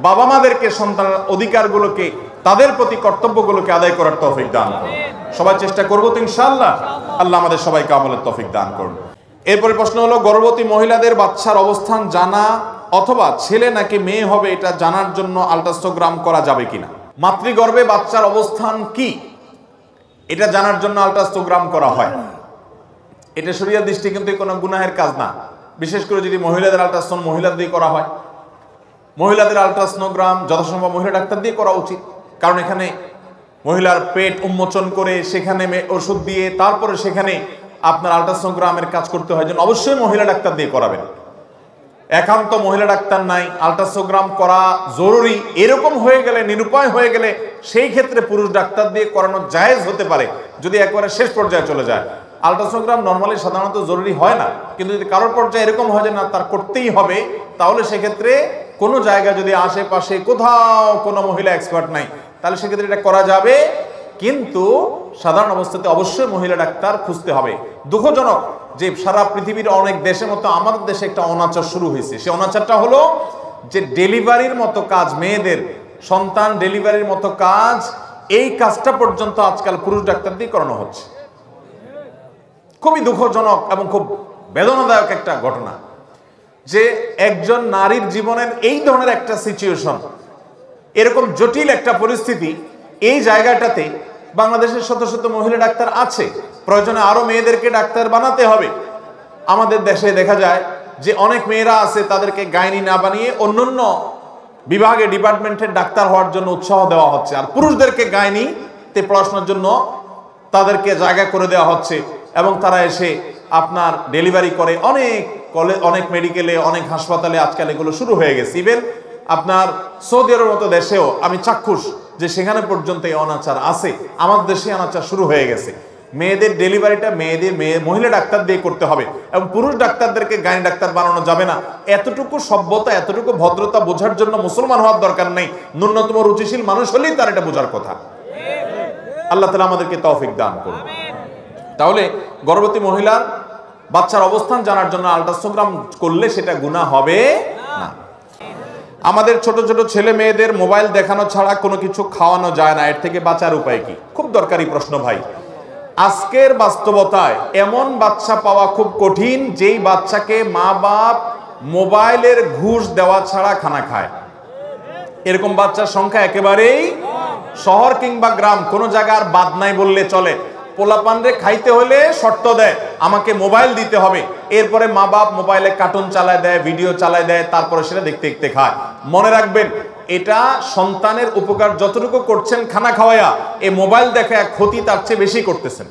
বাবা মাদেরকে সন্তানের অধিকারগুলোকে, তাদের প্রতি কর্তব্যগুলোকে আদায় করার তৌফিক দান করুন। সবাই চেষ্টা করবো তো ইনশাআল্লাহ। আল্লাহ আমাদের সবাইকে আমলের তৌফিক দান করুন। এরপরে প্রশ্ন হলো, গর্ভবতী মহিলাদের বাচ্চার অবস্থান জানা অথবা ছেলে নাকি মেয়ে হবে এটা জানার জন্য আল্ট্রাসোনোগ্রাম করা যাবে কিনা? মাতৃগর্ভে বাচ্চার অবস্থান কি এটা জানার জন্য আল্ট্রাসোনোগ্রাম করা হয়। এটা শরীয়ত দৃষ্টি কিন্তু কোনো গুনাহের কাজ না, বিশেষ করে যদি মহিলাদের আল্ট্রাসাউন্ড মহিলাদের দিয়ে করা হয়। মহিলাদের আল্ট্রাসোনোগ্রাম যথাসম্ভব মহিলা ডাক্তার দিয়ে করা উচিত, কারণ এখানে মহিলার পেট উন্মোচন করে সেখানে ওষুধ দিয়ে তারপরে সেখানে আপনার আল্ট্রাসোনোগ্রামের কাজ করতে হয়, যেন অবশ্যই মহিলা ডাক্তার দিয়ে করাবেন। একান্ত মহিলা ডাক্তার নাই, আল্ট্রাসোনোগ্রাম করা জরুরি এরকম হয়ে গেলে, নিরুপায় হয়ে গেলে সেই ক্ষেত্রে পুরুষ ডাক্তার দিয়ে করানো জায়েজ হতে পারে, যদি একবারে শেষ পর্যায়ে চলে যায়। আল্ট্রাসোনোগ্রাম নর্মালি সাধারণত জরুরি হয় না, কিন্তু যদি কারোর পর্যায়ে এরকম হয় যে না তার করতেই হবে, তাহলে সেক্ষেত্রে কোনো জায়গা যদি আশেপাশে কোথাও কোনো মহিলা এক্সপার্ট নাই, তাহলে সেক্ষেত্রে এটা করা যাবে। কিন্তু সাধারণ অবস্থাতে অবশ্যই মহিলা ডাক্তার খুঁজতে হবে। দুঃখজনক যে সারা পৃথিবীর অনেক দেশের মতো আমাদের দেশে একটা অনাচার শুরু হয়েছে। সেই অনাচারটা হলো যে ডেলিভারির মতো কাজ, মেয়েদের সন্তান ডেলিভারির মতো কাজ, এই কাজটা পর্যন্ত আজকাল পুরুষ ডাক্তার দিয়ে করানো হচ্ছে। খুবই দুঃখজনক এবং খুব বেদনাদায়ক একটা ঘটনা যে একজন নারীর জীবনের এই ধরনের একটা সিচুয়েশন, এরকম জটিল একটা পরিস্থিতি, এই জায়গাটাতে বাংলাদেশের শত শত মহিলা ডাক্তার আছে, প্রয়োজনে আরো মেয়েদেরকে ডাক্তার বানাতে হবে। আমাদের দেশে দেখা যায় যে অনেক মেয়েরা আছে, তাদেরকে গাইনি না বানিয়ে অন্যান্য বিভাগে ডিপার্টমেন্টের ডাক্তার হওয়ার জন্য উৎসাহ দেওয়া হচ্ছে, আর পুরুষদেরকে গাইনিতে পড়াশোনার জন্য তাদেরকে জায়গা করে দেওয়া হচ্ছে এবং তারা এসে আপনার ডেলিভারি করে। অনেক মেডিকেলে, অনেক হাসপাতালে আজকাল এগুলো শুরু হয়ে গেছে। ইভেন আপনার সৌদি আরবের মতো দেশেও আমি চাক্ষুষ যে সেখানে পর্যন্ত এই অনাচার আছে। আমাদের দেশে অনাচার শুরু হয়ে গেছে। মেয়েদের ডেলিভারিটা মহিলা ডাক্তার দিয়ে করতে হবে এবং পুরুষ ডাক্তারদেরকে গাইনি ডাক্তার বানানো যাবে না। এতটুকু সভ্যতা, এতটুকু ভদ্রতা বোঝার জন্য মুসলমান হওয়ার দরকার নেই, ন্যূনতম রুচিশীল মানুষ হলেই তার এটা বোঝার কথা। আল্লাহ তাআলা আমাদেরকে তৌফিক দান করুন। তাহলে গর্ভবতী মহিলার বাচ্চার অবস্থান জানার জন্য আল্ট্রাসোনোগ্রাম করলে সেটা গুনাহ হবে না। আমাদের ছোট ছোট ছেলে মেয়েদের মোবাইল দেখানো ছাড়া কোনো কিছু খাওয়ানো যায় না, এর থেকে বাঁচার উপায় কি? খুব দরকারি প্রশ্ন ভাই। আজকের বাস্তবতায় এমন বাচ্চা পাওয়া খুব কঠিন যেই বাচ্চাকে মা বাপ মোবাইলের ঘুষ দেওয়া ছাড়া খানা খায়। এরকম বাচ্চার সংখ্যা একেবারেই, শহর কিংবা গ্রাম কোনো জায়গার বাদ নাই বললে চলে। পোলাপানরে খাইতে হলে শর্ত দেয়, আমাকে মোবাইল দিতে হবে। এরপরে মা বাপ মোবাইলে কার্টুন চালায় দেয়, ভিডিও চালায় দেয়, তারপরে সেটা দেখতে দেখতে খায়। মনে রাখবেন, এটা সন্তানের উপকার যতটুকু করছেন খানা খাওয়ায়া, এই মোবাইল দেখে ক্ষতি তার চেয়ে বেশি করতেছেন।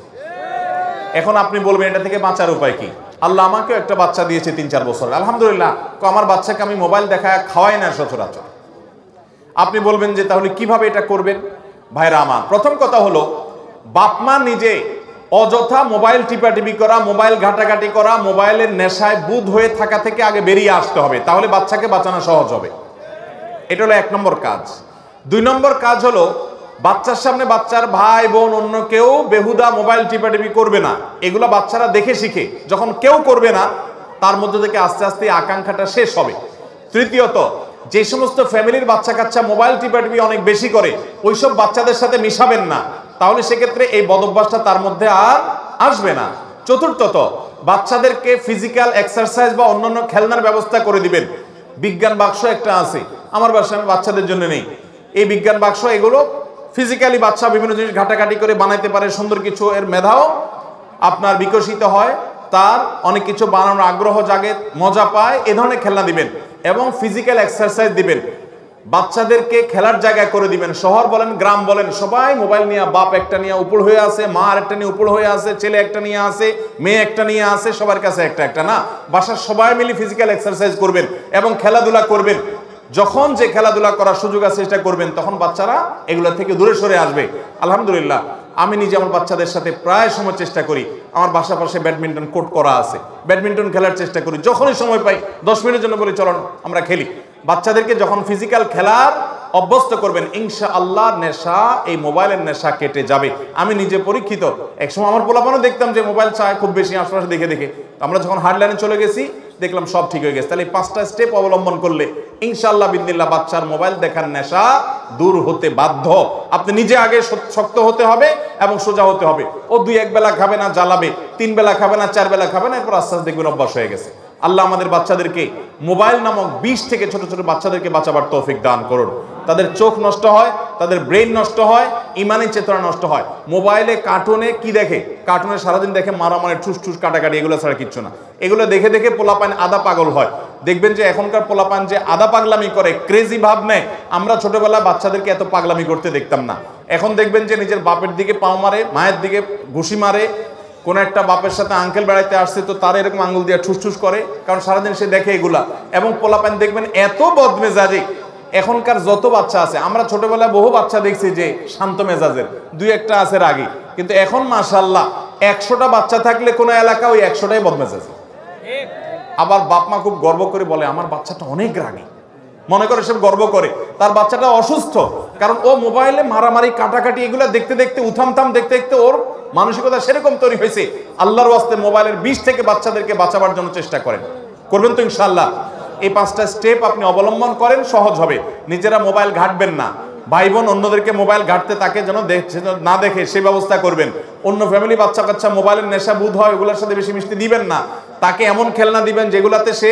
এখন আপনি বলবেন এটা থেকে বাঁচার উপায় কি? আল্লাহ আমাকেও একটা বাচ্চা দিয়েছে 3-4 বছর, আলহামদুলিল্লাহ। আমার বাচ্চাকে আমি মোবাইল দেখায় খাওয়াই না সচরাচর। আপনি বলবেন যে তাহলে কিভাবে এটা করবেন? ভাইরা আমার, প্রথম কথা হলো বাপমা নিজে অযথা মোবাইল টিপাটিপি করা, মোবাইল ঘাটাঘাটি করা, মোবাইলের নেশায় বুঁদ হয়ে থাকা থেকে আগে বেরিয়ে আসতে হবে, তাহলে বাচ্চাকে বাঁচানো সহজ হবে। এটা হলো 1 নম্বর কাজ। 2 নম্বর কাজ হলো বাচ্চার সামনে বাচ্চার ভাই বোন অন্য কেউ বেহুদা মোবাইল টিপাটিপি করবে না। এগুলো বাচ্চারা দেখে শিখে, যখন কেউ করবে না তার মধ্যে থেকে আস্তে আস্তে আকাঙ্ক্ষাটা শেষ হবে। তৃতীয়ত, যে সমস্ত ফ্যামিলির বাচ্চা কাচ্চা মোবাইল টিপাটিপি অনেক বেশি করে, ওইসব বাচ্চাদের সাথে মিশাবেন না, তাহলে সেক্ষেত্রে এই বদভ্যাসটা তার মধ্যে আর আসবে না। চতুর্থত, বাচ্চাদেরকে ফিজিক্যাল এক্সারসাইজ বা অন্যান্য খেলনার ব্যবস্থা করে দিবেন। বিজ্ঞান বাক্স একটা আছে আমার বাসায়, আমি বাচ্চাদের জন্য নেই। এই বিজ্ঞান বাক্স, এগুলো ফিজিক্যালি বাচ্চা বিভিন্ন জিনিস ঘাটাঘাটি করে বানাইতে পারে সুন্দর কিছু, এর মেধাও আপনার বিকশিত হয় তার অনেক কিছু বানানোর আগ্রহ জাগে, মজা পায়, এ ধরনের খেলনা দিবেন এবং ফিজিক্যাল এক্সারসাইজ দিবেন। বাচ্চাদেরকে খেলার জায়গায় করে দিবেন। শহর বলেন গ্রাম বলেন, সবাই মোবাইল নিয়ে, বাপ একটা নিয়ে উপর হয়ে আছে, মা আরেকটা নিয়ে উপর হয়ে আছে, ছেলে একটা নিয়ে আছে, মেয়ে একটা নিয়ে আছে, সবার কাছে একটা একটা না, বাসার সবাই মিলে ফিজিক্যাল এক্সারসাইজ করবেন এবং খেলাধুলা করবেন। যখন যে খেলাধুলা করার সুযোগ আছে সেটা করবেন, তখন বাচ্চারা এগুলো থেকে দূরে সরে আসবে। আলহামদুলিল্লাহ, আমি নিজে আমার বাচ্চাদের সাথে প্রায় সময় চেষ্টা করি, আমার বাসা পাশে ব্যাডমিন্টন কোর্ট করা আছে, ব্যাডমিন্টন খেলার চেষ্টা করি। যখনই সময় পাই 10 মিনিটের জন্য বলি চলো আমরা খেলি। বাচ্চাদেরকে যখন ফিজিক্যাল খেলার অভ্যস্ত করবেন, ইনশাআল্লাহ নেশা, এই মোবাইলের নেশা কেটে যাবে। আমি নিজে পরীক্ষিত। একসময় আমার পোলাপানও দেখতাম যে মোবাইল চায় খুব বেশি, আশপাশে দেখে দেখে। আমরা যখন হার্ডলাইনে চলে গেছি দেখলাম সব ঠিক হয়ে গেছে। তাহলে এই 5টা স্টেপ অবলম্বন করলে ইনশাআল্লাহ বিদিনিল্লাহ বাচ্চার মোবাইল দেখার নেশা দূর হতে বাধ্য। আপনি নিজে আগে শক্ত হতে হবে এবং সোজা হতে হবে। ও 2-1 বেলা খাবে না, জ্বালাবে, 3 বেলা খাবে না, 4 বেলা খাবে না, এরপর আস্তে আস্তে দেখবেন অভ্যাস হয়ে গেছে। আল্লাহ আমাদের বাচ্চাদেরকে মোবাইল নামক বিষ থেকে ছোট ছোট বাচ্চাদেরকে বাঁচাবার তৌফিক দান করুন। তাদের চোখ নষ্ট হয়, তাদের ব্রেন নষ্ট হয়, ইমানি চেতনা নষ্ট হয়। মোবাইলে কার্টুনে কি দেখে? কার্টুনে সারাদিন দেখে মারামারি, ঠুস ঠুস, কাটাকাটি, এগুলো ছাড়া কিচ্ছু না। এগুলো দেখে দেখে পোলাপান আদা পাগল হয়। দেখবেন যে এখনকার পোলাপান যে আদা পাগলামি করে, ক্রেজি ভাব নেয়। আমরা ছোটবেলা বাচ্চাদেরকে এত পাগলামি করতে দেখতাম না। এখন দেখবেন যে নিজের বাপের দিকে পাও মারে, মায়ের দিকে ঘুষি মারে। কোন একটা বাপের সাথে আঙ্কেল বেড়াইতে আসছে তো তার এরকম আঙ্গুল দিয়ে ঠুসঠুস করে, কারণ সারাদিন সে দেখে এগুলা। এবং পোলাপান দেখবেন এত বদমেজাজি। এখনকার যত বাচ্চা আছে, আমরা ছোটবেলায় বহু বাচ্চা দেখছি যে শান্ত মেজাজের, 2-1টা আছে রাগী, কিন্তু এখন মাশাআল্লাহ 100টা বাচ্চা থাকলে কোন এলাকা ওই 100টাই বদমেজাজি। আবার বাপ মা খুব গর্ব করে বলে আমার বাচ্চাটা অনেক রাগী, মনে করে সব গর্ব করে। তার বাচ্চাটা অসুস্থ, কারণ ও মোবাইলে মারামারি, কাটাকাটি, এগুলো দেখতে দেখতে, উথামথাম দেখতে দেখতে ওর মানসিকতা সেরকম তৈরি হয়েছে। আল্লাহর ওয়াস্তে মোবাইলের বিষ থেকে বাচ্চাদেরকে বাঁচাবার জন্য চেষ্টা করবেন তো ইনশাআল্লাহ। এই 5টা স্টেপ আপনি অবলম্বন করেন, সহজ হবে। নিজেরা মোবাইল ঘাটবেন না, ভাই বোন অন্যদেরকে মোবাইল ঘাটতে তাকে যেন না দেখে সেই ব্যবস্থা করবেন। অন্য ফ্যামিলি বাচ্চা কাচ্চা মোবাইলের নেশা বুধ হয়, ওগুলোর সাথে বেশি মিশতে দিবেন না। তাকে এমন খেলনা দিবেন যেগুলাতে সে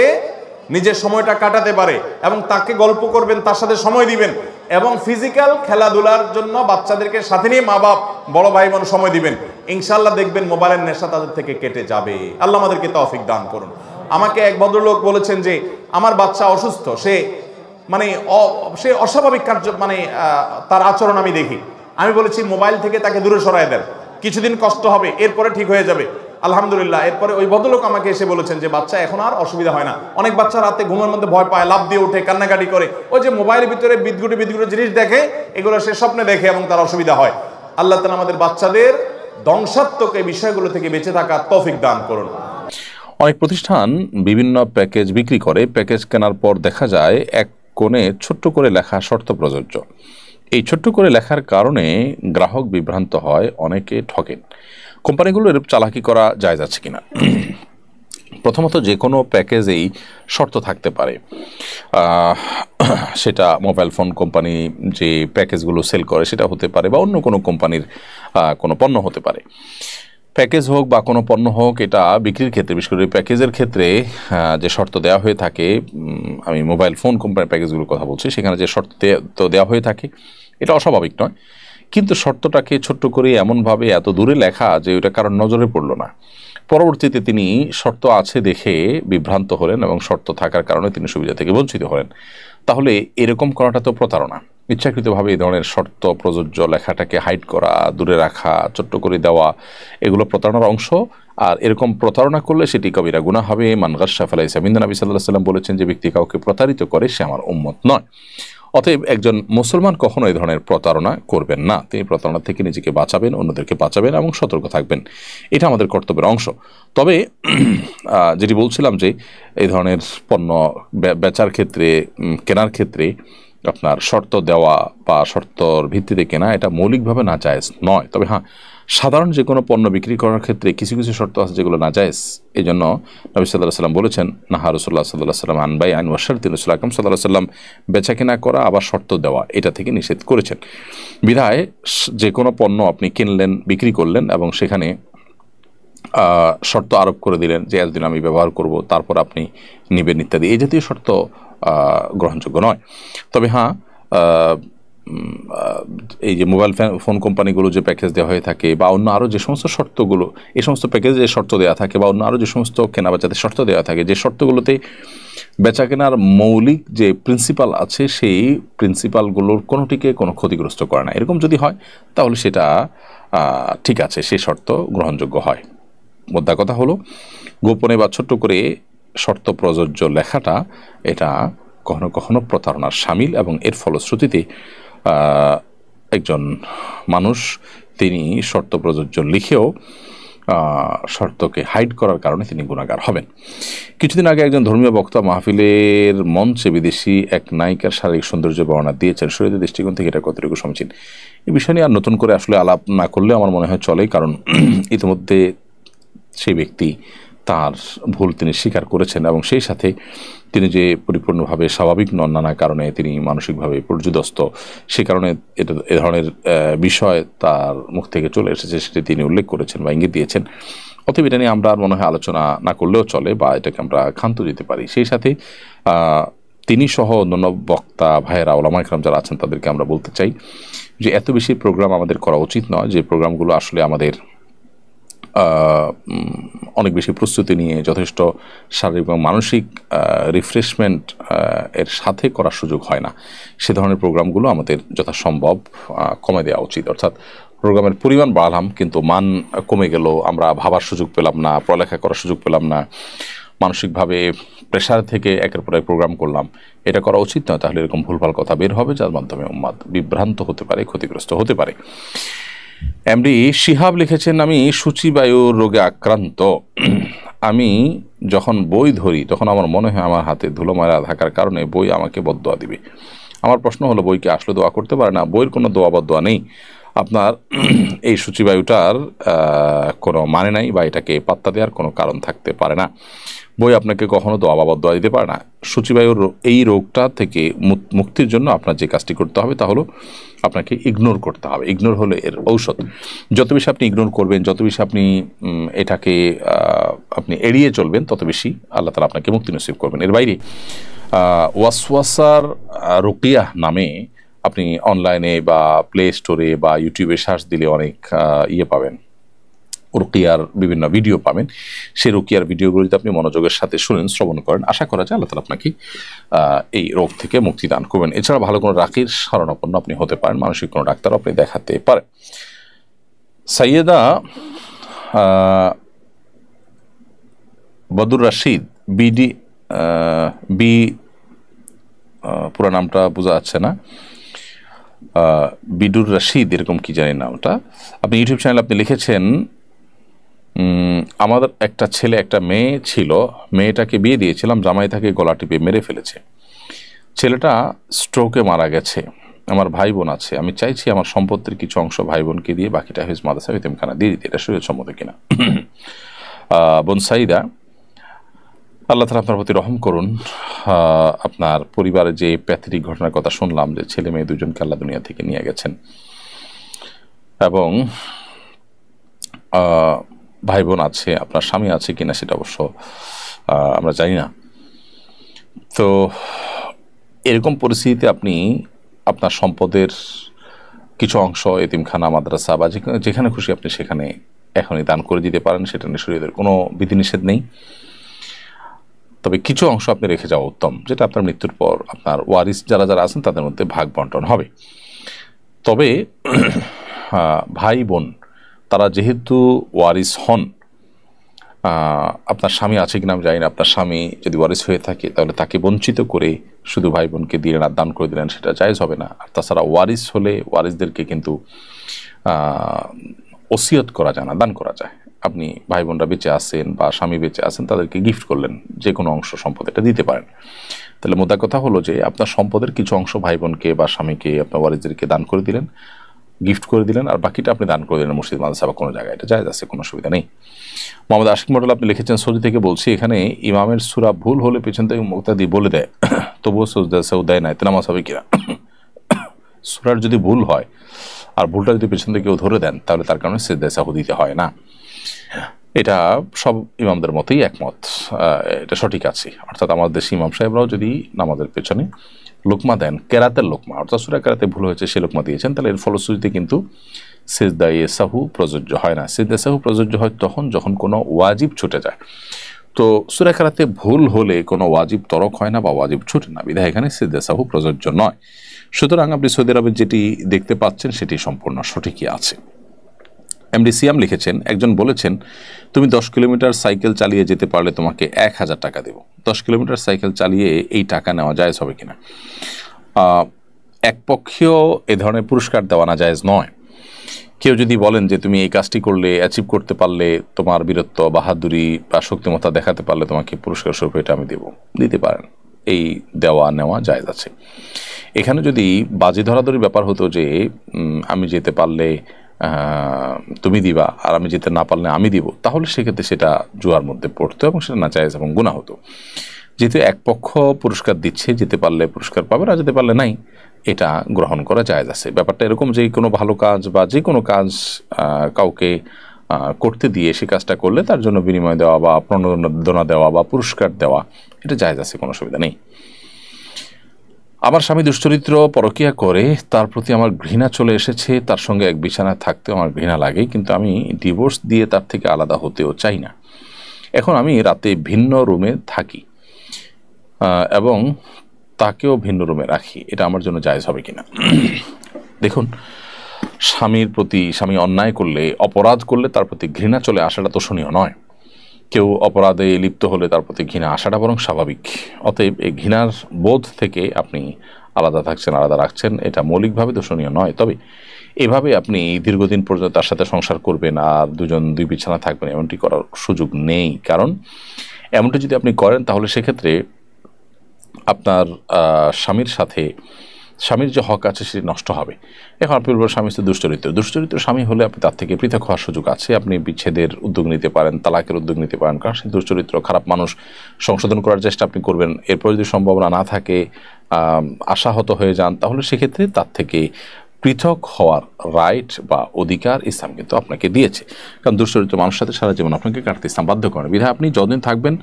নিজের সময়টা কাটাতে পারে, এবং তাকে গল্প করবেন, তার সাথে সময় দিবেন। এবং ফিজিক্যাল খেলাধুলার জন্য বাচ্চাদেরকে সাথে নিয়ে মা বাপ, বড় ভাই বোন সময় দিবেন। ইনশাআল্লাহ দেখবেন মোবাইলের নেশা তাদের থেকে কেটে যাবে। আল্লাহ আমাদেরকে তৌফিক দান করুন। আমাকে এক ভদ্রলোক বলেছেন যে আমার বাচ্চা অসুস্থ, সে অস্বাভাবিক কার্য, তার আচরণ আমি দেখি। আমি বলেছি মোবাইল থেকে তাকে দূরে সরায় দেন, কিছুদিন কষ্ট হবে, এরপরে ঠিক হয়ে যাবে। আলহামদুলিল্লাহ, এরপরে ওই ভদ্রলোক আমাকে এসে বলেছেন যে বাচ্চা এখন আর অসুবিধা হয় না। অনেক বাচ্চা রাতে ঘুমের মধ্যে ভয় পায়, লাফ দিয়ে ওঠে, কান্নাকাটি করে, ওই যে মোবাইলের ভিতরে বিদঘুটে জিনিস দেখে, এগুলো সে স্বপ্নে দেখে এবং তার অসুবিধা হয়। আল্লাহ তাআলা আমাদের বাচ্চাদের ধ্বংসাত্মক এই বিষয়গুলো থেকে বেঁচে থাকার তৌফিক দান করুন। অনেক প্রতিষ্ঠান বিভিন্ন প্যাকেজ বিক্রি করে। প্যাকেজ কেনার পর দেখা যায় এক কোণে ছোট্ট করে লেখা শর্ত প্রযোজ্য। এই ছোট্ট করে লেখার কারণে গ্রাহক বিভ্রান্ত হয়, অনেকে ঠকেন। কোম্পানিগুলো এরূপ চালাকি করা যায় যাচ্ছে কিনা? প্রথমত, যে কোনো প্যাকেজেই শর্ত থাকতে পারে। সেটা মোবাইল ফোন কোম্পানি যে প্যাকেজগুলো সেল করে সেটা হতে পারে, বা অন্য কোনো কোম্পানির কোনো পণ্য হতে পারে। প্যাকেজ হোক বা কোনো পণ্য হোক, এটা বিক্রির ক্ষেত্রে, বিশেষ করে প্যাকেজের ক্ষেত্রে যে শর্ত দেওয়া হয়ে থাকে, আমি মোবাইল ফোন কোম্পানির প্যাকেজগুলোর কথা বলছি, সেখানে যে শর্ত তো দেওয়া হয়ে থাকে এটা অস্বাভাবিক নয়। কিন্তু শর্তটাকে ছোট্ট করে এমনভাবে এত দূরে লেখা যে ওটা কারোর নজরে পড়ল না। পরবর্তীতে তিনি শর্ত আছে দেখে বিভ্রান্ত হলেন এবং শর্ত থাকার কারণে তিনি সুবিধা থেকে বঞ্চিত হলেন। তাহলে এরকম করাটা তো প্রতারণা। ইচ্ছাকৃতভাবে এই ধরনের শর্ত প্রযোজ্য লেখাটাকে হাইড করা, দূরে রাখা, ছোট্ট করে দেওয়া, এগুলো প্রতারণার অংশ। আর এরকম প্রতারণা করলে সেটি কবিরা গুনাহ হবে। মান গাশশা ফালাইসা মিন্না। নবী সাল্লাল্লাহু আলাইহি ওয়াসাল্লাম বলেছেন যে ব্যক্তি কাউকে প্রতারিত করে সে আমার উম্মত নয়। অতএব একজন মুসলমান কখনো এই ধরনের প্রতারণা করবেন না। তিনি প্রতারণা থেকে নিজেকে বাঁচাবেন, অন্যদেরকে বাঁচাবেন এবং সতর্ক থাকবেন। এটা আমাদের কর্তব্যের অংশ। তবে যেটি বলছিলাম যে এই ধরনের পণ্য বেচার ক্ষেত্রে, কেনার ক্ষেত্রে আপনার শর্ত দেওয়া বা শর্তর ভিত্তিতে কেনা, এটা মৌলিকভাবে নাজায়েজ নয়। তবে হ্যাঁ, সাধারণ যে কোনো পণ্য বিক্রি করার ক্ষেত্রে কিছু কিছু শর্ত আছে যেগুলো নাজায়েজ। এই জন্য নবী সাল্লাল্লাহু আলাইহি ওয়াসাল্লাম বলেছেন, নাহা রাসূলুল্লাহ সাল্লাল্লাহু আলাইহি ওয়াসাল্লাম আন বাই'আন ওয়া শারতিন। রাসূল আকরাম সাল্লাল্লাহু আলাইহি ওয়াসাল্লাম বেচা কেনা করা আবার শর্ত দেওয়া এটা থেকে নিষেধ করেছেন। বিধায় যে কোনো পণ্য আপনি কিনলেন, বিক্রি করলেন এবং সেখানে শর্ত আরোপ করে দিলেন যে এতদিন আমি ব্যবহার করব, তারপর আপনি নেবেন ইত্যাদি, এই জাতীয় শর্ত গ্রহণযোগ্য নয়। তবে হ্যাঁ, এই যে মোবাইল ফোন কোম্পানিগুলো যে প্যাকেজ দেওয়া হয়ে থাকে বা অন্য আরও যে সমস্ত শর্তগুলো, এই সমস্ত প্যাকেজে শর্ত দেওয়া থাকে বা অন্য আরও যে সমস্ত কেনাবেচাতে শর্ত দেওয়া থাকে, যে শর্তগুলোতে বেচা কেনার মৌলিক যে প্রিন্সিপাল আছে সেই প্রিন্সিপালগুলোর কোনোটিকে কোনো ক্ষতিগ্রস্ত করে না, এরকম যদি হয় তাহলে সেটা ঠিক আছে, সেই শর্ত গ্রহণযোগ্য হয়। মোদ্দা কথা হলো, গোপনে বা ছোট্ট করে শর্ত প্রযোজ্য লেখাটা এটা কখনো কখনো প্রতারণার শামিল, এবং এর ফলশ্রুতিতে একজন মানুষ তিনি শর্ত প্রযোজ্য লিখেও শর্তকে হাইড করার কারণে তিনি গুনাহগার হবেন। কিছুদিন আগে একজন ধর্মীয় বক্তা মাহফিলের মঞ্চে বিদেশি এক নায়িকার শারীরিক সৌন্দর্য বর্ণনা দিয়েছেন। শরীরের দৃষ্টিকোণ থেকে এটা কতটুকু সমীচীন, এই বিষয় নিয়ে আর নতুন করে আসলে আলাপ না করলে আমার মনে হয় চলে, কারণ ইতিমধ্যে সেই ব্যক্তি তার ভুল তিনি স্বীকার করেছেন, এবং সেই সাথে তিনি যে পরিপূর্ণভাবে স্বাভাবিক নন, নানা কারণে তিনি মানসিকভাবে পর্যুদস্ত, সে কারণে এ ধরনের বিষয় তার মুখ থেকে চলে এসেছে, সেটি তিনি উল্লেখ করেছেন বা ইঙ্গিত দিয়েছেন। অতএব এটা নিয়ে আমরা মনে হয় আলোচনা না করলেও চলে, বা এটাকে আমরা ক্ষান্ত দিতে পারি। সেই সাথে তিনি সহ অন্যান্য বক্তা ভাইয়েরা, ওলামা ইকরাম যারা আছেন, তাদেরকে আমরা বলতে চাই যে এত বেশি প্রোগ্রাম আমাদের করা উচিত নয়, যে প্রোগ্রামগুলো আসলে আমাদের অনেক বেশি প্রস্তুতি নিয়ে যথেষ্ট শারীরিক এবং মানসিক রিফ্রেশমেন্ট এর সাথে করার সুযোগ হয় না। সে ধরনের প্রোগ্রামগুলো আমাদের যথাসম্ভব কমে দেওয়া উচিত। অর্থাৎ প্রোগ্রামের পরিমাণ বাড়ালাম কিন্তু মান কমে গেল, আমরা ভাবার সুযোগ পেলাম না, পড়ালেখা করার সুযোগ পেলাম না, মানসিকভাবে প্রেশার থেকে একের পর এক প্রোগ্রাম করলাম, এটা করা উচিত নয়। তাহলে এরকম ভুলভাল কথা বের হবে, যার মাধ্যমে উম্মাদ বিভ্রান্ত হতে পারে, ক্ষতিগ্রস্ত হতে পারে। এমডি শিহাব লিখেছেন, আমি সূচিবায়ু রোগে আক্রান্ত। আমি যখন বই ধরি তখন আমার মনে হয় আমার হাতে ধুলো ময়লা থাকার কারণে বই আমাকে বদদোয়া দিবে। আমার প্রশ্ন হলো, বই কি আসলে দোয়া করতে পারে না? বইয়ের কোনো দোয়া বদদোয়া নেই। আপনার এই সূচিবায়ুটার কোনো মানে নাই, বা এটাকে পাত্তা দেওয়ার কোনো কারণ থাকতে পারে না। বই আপনাকে কখনো দোয়া বা বদদোয়া দিতে পারে না। সূচিবায়ুর এই রোগটা থেকে মুক্তির জন্য আপনার যে কাজটি করতে হবে তা হলো আপনাকে ইগনোর করতে হবে। ইগনোর হলো এর ঔষধ। যত বেশি আপনি ইগনোর করবেন, যত বেশি আপনি এটাকে আপনি এড়িয়ে চলবেন, তত বেশি আল্লাহ তাআলা আপনাকে মুক্তি নসিব করবেন। এর বাইরে ওয়াসওয়াসার রুকিয়া নামে আপনি অনলাইনে বা প্লে স্টোরে বা ইউটিউবে সার্চ দিলে অনেক পাবেন, রুকিয়ার বিভিন্ন ভিডিও পাবেন। সেই রুকিয়ার ভিডিওগুলো যদি আপনি মনোযোগের সাথে শুনেন, শ্রবণ করেন, আশা করা যায় আল্লাহ তাআলা আপনাকে এই রোগ থেকে মুক্তি দান করবেন। এছাড়া ভালো কোনো রাকির শরণাপন্ন আপনি হতে পারেন, মানসিক কোনো ডাক্তার আপনি দেখাতে পারেন। সাইয়েদা বদুর রাশিদ পুরো নামটা বোঝা যাচ্ছে না, বিডুর রাশিদ এরকম কি জানি নামটা। আপনি ইউটিউব চ্যানেল আপনি লিখেছেন, আমাদের একটা ছেলে একটা মেয়ে ছিল, মেয়েটাকে বিয়ে দিয়েছিলাম, জামাই তাকে গলা টিপে মেরে ফেলেছে, ছেলেটা স্ট্রোকে মারা গেছে, আমার ভাই বোন আছে, আমি চাইছি আমার সম্পত্তির কিছু অংশ ভাই বোনকে দিয়ে বাকিটা হিফজ মাদ্রাসা ইতিমখানা দিয়ে দিতে, এটা শরীয়ত সম্মত কিনা? বোন সাইদা, আল্লাহ তাআলা আপনার প্রতি রহম করুন। আপনার পরিবারে যে প্যাথেটিক ঘটনার কথা শুনলাম, যে ছেলে মেয়ে দুজনকে আল্লাহ দুনিয়া থেকে নিয়ে গেছেন, এবং ভাই বোন আছে, আপনার স্বামী আছে কিনা সেটা অবশ্য আমরা জানি না। তো এরকম পরিস্থিতিতে আপনি আপনার সম্পদের কিছু অংশ এতিমখানা, মাদ্রাসা বা যেখানে খুশি আপনি সেখানে এখনই দান করে দিতে পারেন, সেটা নিয়ে শরীয়তের কোনো বিধিনিষেধ নেই। তবে কিছু অংশ আপনি রেখে যাওয়া উত্তম, যেটা আপনার মৃত্যুর পর আপনার ওয়ারিস যারা যারা আছেন তাদের মধ্যে ভাগ বন্টন হবে। তবে ভাই বোন তারা যেহেতু ওয়ারিস হন, আপনার স্বামী আছে কিনা আমি জানি না, আপনার স্বামী যদি ওয়ারিস হয়ে থাকে তাহলে তাকে বঞ্চিত করে শুধু ভাই বোনকে দিলেন আর দান করে দিলেন, সেটা জায়েজ হবে না। আর তাছাড়া ওয়ারিস হলে ওয়ারিসদেরকে কিন্তু ওসিয়ত করা যায় না, দান করা যায়। আপনি ভাই বোনরা বেঁচে আছেন বা স্বামী বেঁচে আছেন, তাদেরকে গিফট করলেন, যে কোনো অংশ সম্পদ এটা দিতে পারেন। তাহলে মোদ্দা কথা হলো যে আপনার সম্পদের কিছু অংশ ভাই বোনকে বা স্বামীকে, আপনার ওয়ারিসদেরকে দান করে দিলেন, গিফট করে দিলেন, আর বাকিটা আপনি দান করে দিলেন মসজিদ মাদ্রাসা বা কোনো জায়গায়, এটা জায়েজ আছে, কোনো অসুবিধা নেই। মোহাম্মদ আশিক মডেল আপনি লিখেছেন, সৌদি থেকে বলছি, এখানে ইমামের সূরা ভুল হলে পেছন থেকে মুক্তাদি বলে দেয়, তবুও সেও দেয় না, এতে নামাজ হবে কিনা? সূরার যদি ভুল হয় আর ভুলটা যদি পেছন থেকে কেউ ধরে দেন, তাহলে তার কারণে সিজদায়ে সাহু দিতে হয় না। এটা সব ইমামদের মতোই একমত, এটা সঠিক আছে। অর্থাৎ আমাদের দেশি ইমাম সাহেবরাও যদি নামাজের পেছনে লোকমা দেন, কেরাতের লোকমা, অর্থাৎ সূরা কেরাতে ভুল হয়েছে সে লোকমা দিয়েছেন, তাহলে এর ফলশ্রুতিতে কিন্তু সিজদায়ে সাহু প্রযোজ্য হয় না। সিজদায়ে সাহু প্রযোজ্য হয় তখন যখন কোনো ওয়াজিব ছুটে যায়। তো সূরা কেরাতে ভুল হলে কোনো ওয়াজিব তরক হয় না বা ওয়াজিব ছুটে না, বিধায় এখানে সিজদায়ে সাহু প্রযোজ্য নয়। সুতরাং আপনি সৌদি আরবে যেটি দেখতে পাচ্ছেন সেটি সম্পূর্ণ সঠিকই আছে। এমডি সিয়াম লিখেছেন, একজন বলেছেন তুমি 10 কিলোমিটার সাইকেল চালিয়ে যেতে পারলে তোমাকে 1000 টাকা দেব। 10 কিলোমিটার সাইকেল চালিয়ে এই টাকা নেওয়া জায়েজ হবে কিনা? একপক্ষীয় এ ধরনের পুরস্কার দেওয়া না জায়েজ নয়। কেউ যদি বলেন যে তুমি এই কাজটি করলে, অ্যাচিভ করতে পারলে, তোমার বীরত্ব, বাহাদুরি বা শক্তিমত্তা দেখাতে পারলে তোমাকে পুরস্কার স্বরূপ এটা আমি দেব, দিতে পারেন। এই দেওয়া নেওয়া জায়েজ আছে। এখানে যদি বাজি ধরাধরি ব্যাপার হতো যে আমি যেতে পারলে তুমি দিবা আর আমি যেতে না পারলে আমি দিব, তাহলে সেক্ষেত্রে সেটা জুয়ার মধ্যে পড়তো এবং সেটা নাজায়েজ এবং গুনাহ হতো। যেহেতু এক পক্ষ পুরস্কার দিচ্ছে, যেতে পারলে পুরস্কার পাবে, আর যেতে পারলে নাই, এটা গ্রহণ করা জায়েজ আছে। ব্যাপারটা এরকম যে কোনো ভালো কাজ বা যে কোনো কাজ কাউকে করতে দিয়ে সে কাজটা করলে তার জন্য বিনিময় দেওয়া বা প্রণোদনা দেওয়া বা পুরস্কার দেওয়া, এটা জায়েজ আছে, কোনো অসুবিধা নেই। আমার স্বামী দুশ্চরিত্র, পরকীয়া করে, তার প্রতি আমার ঘৃণা চলে এসেছে, তার সঙ্গে এক বিছানায় থাকতেও আমার ঘৃণা লাগে, কিন্তু আমি ডিভোর্স দিয়ে তার থেকে আলাদা হতেও চাই না। এখন আমি রাতে ভিন্ন রুমে থাকি এবং তাকেও ভিন্ন রুমে রাখি, এটা আমার জন্য জায়েজ হবে কিনা? দেখুন, স্বামীর প্রতি স্বামী অন্যায় করলে, অপরাধ করলে তার প্রতি ঘৃণা চলে আসাটা তোষণীয় নয়। কেউ অপরাধে লিপ্ত হলে তার প্রতি ঘৃণা আসাটা বরং স্বাভাবিক। অতএব এই ঘৃণার বোধ থেকে আপনি আলাদা থাকছেন, আলাদা রাখছেন, এটা মৌলিকভাবে দোষণীয় নয়। তবে এভাবে আপনি দীর্ঘদিন পর্যন্ত তার সাথে সংসার করবেন আর দুজন দুই বিছানা থাকবেন, এমনটি করার সুযোগ নেই। কারণ এমনটি যদি আপনি করেন তাহলে সেক্ষেত্রে আপনার স্বামীর যে হক আছে সেটি নষ্ট হবে। এখন আপনি বলবেন স্বামী তো দুশ্চরিত্র স্বামী হলে আপনি তার থেকে পৃথক হওয়ার সুযোগ আছে। আপনি বিচ্ছেদের উদ্যোগ নিতে পারেন, তালাকের উদ্যোগ নিতে পারেন, কারণ সে দুশ্চরিত্র, খারাপ মানুষ, সংশোধন করার চেষ্টা আপনি করবেন। এরপর যদি সম্ভাবনা না থাকে, আশাহত হয়ে যান, তাহলে সেক্ষেত্রে তার থেকে পৃথক হওয়ার রাইট বা অধিকার ইসলাম কিন্তু আপনাকে দিয়েছে। কারণ দুশ্চরিত্র মানুষের সাথে সারা জীবন আপনাকে কাটতে ইসলাম বাধ্য করেন। বিধায় আপনি যতদিন থাকবেন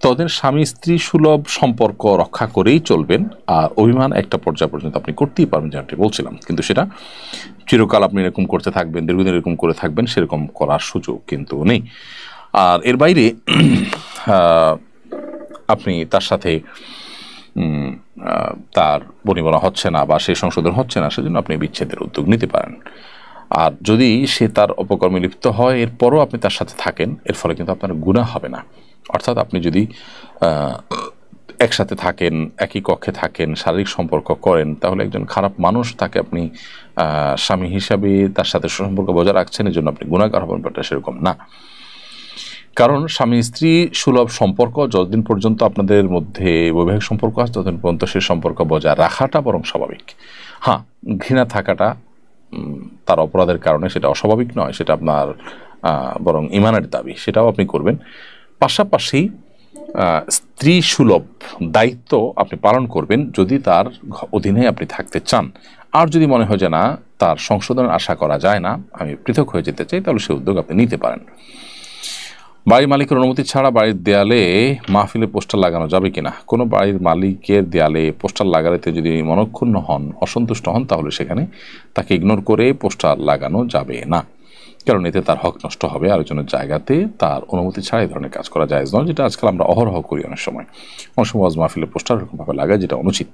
ততদিন স্বামী স্ত্রী সুলভ সম্পর্ক রক্ষা করেই চলবেন, আর অভিমান একটা পর্যায় পর্যন্ত আপনি করতেই পারবেন, যেমনটি বলছিলাম। কিন্তু সেটা চিরকাল আপনি এরকম করতে থাকবেন, দীর্ঘদিন এরকম করে থাকবেন, সেরকম করার সুযোগ কিন্তু নেই। আর এর বাইরে আপনি তার সাথে তার বনিবনা হচ্ছে না বা সেই সংশোধন হচ্ছে না, সেজন্য আপনি বিচ্ছেদের উদ্যোগ নিতে পারেন। আর যদি সে তার অপকর্মে লিপ্ত হয় এরপরও আপনি তার সাথে থাকেন, এর ফলে কিন্তু আপনার গুনাহ হবে না। অর্থাৎ আপনি যদি একসাথে থাকেন, একই কক্ষে থাকেন, শারীরিক সম্পর্ক করেন, তাহলে একজন খারাপ মানুষ, তাকে আপনি স্বামী হিসাবে তার সাথে সম্পর্ক বজায় রাখছেন, এই জন্য আপনি গুনাহগার হবেন, ব্যাপারটা সেরকম না। কারণ স্বামী স্ত্রী সুলভ সম্পর্ক যতদিন পর্যন্ত আপনাদের মধ্যে বৈবাহিক সম্পর্ক আছে ততদিন পর্যন্ত সে সম্পর্ক বজায় রাখাটা বরং স্বাভাবিক। হ্যাঁ, ঘৃণা থাকাটা তার অপরাধের কারণে সেটা অস্বাভাবিক নয়, সেটা আপনার বরং ইমানের দাবি, সেটাও আপনি করবেন। পাশাপাশি স্ত্রী সুলভ দায়িত্ব আপনি পালন করবেন যদি তার অধীনে আপনি থাকতে চান। আর যদি মনে হয় যে না, তার সংশোধনের আশা করা যায় না, আমি পৃথক হয়ে যেতে চাই, তাহলে সে উদ্যোগ আপনি নিতে পারেন। বাড়ির মালিকের অনুমতি ছাড়া বাড়ির দেয়ালে মাহফিলে পোস্টার লাগানো যাবে কিনা? কোনো বাড়ির মালিকের দেয়ালে পোস্টার লাগাতে যদি মনক্ষুণ্ণ হন, অসন্তুষ্ট হন, তাহলে সেখানে তাকে ইগনোর করে পোস্টার লাগানো যাবে না, কারণ এতে তার হক নষ্ট হবে। আরেকজনের জায়গাতে তার অনুমতি ছাড়া এই ধরনের কাজ করা জায়েজ নয়, যেটা আজকাল আমরা অহরহ করি। অনেক সময় ওয়াজ মাহফিলে পোস্টার এরকমভাবে লাগায়, যেটা অনুচিত।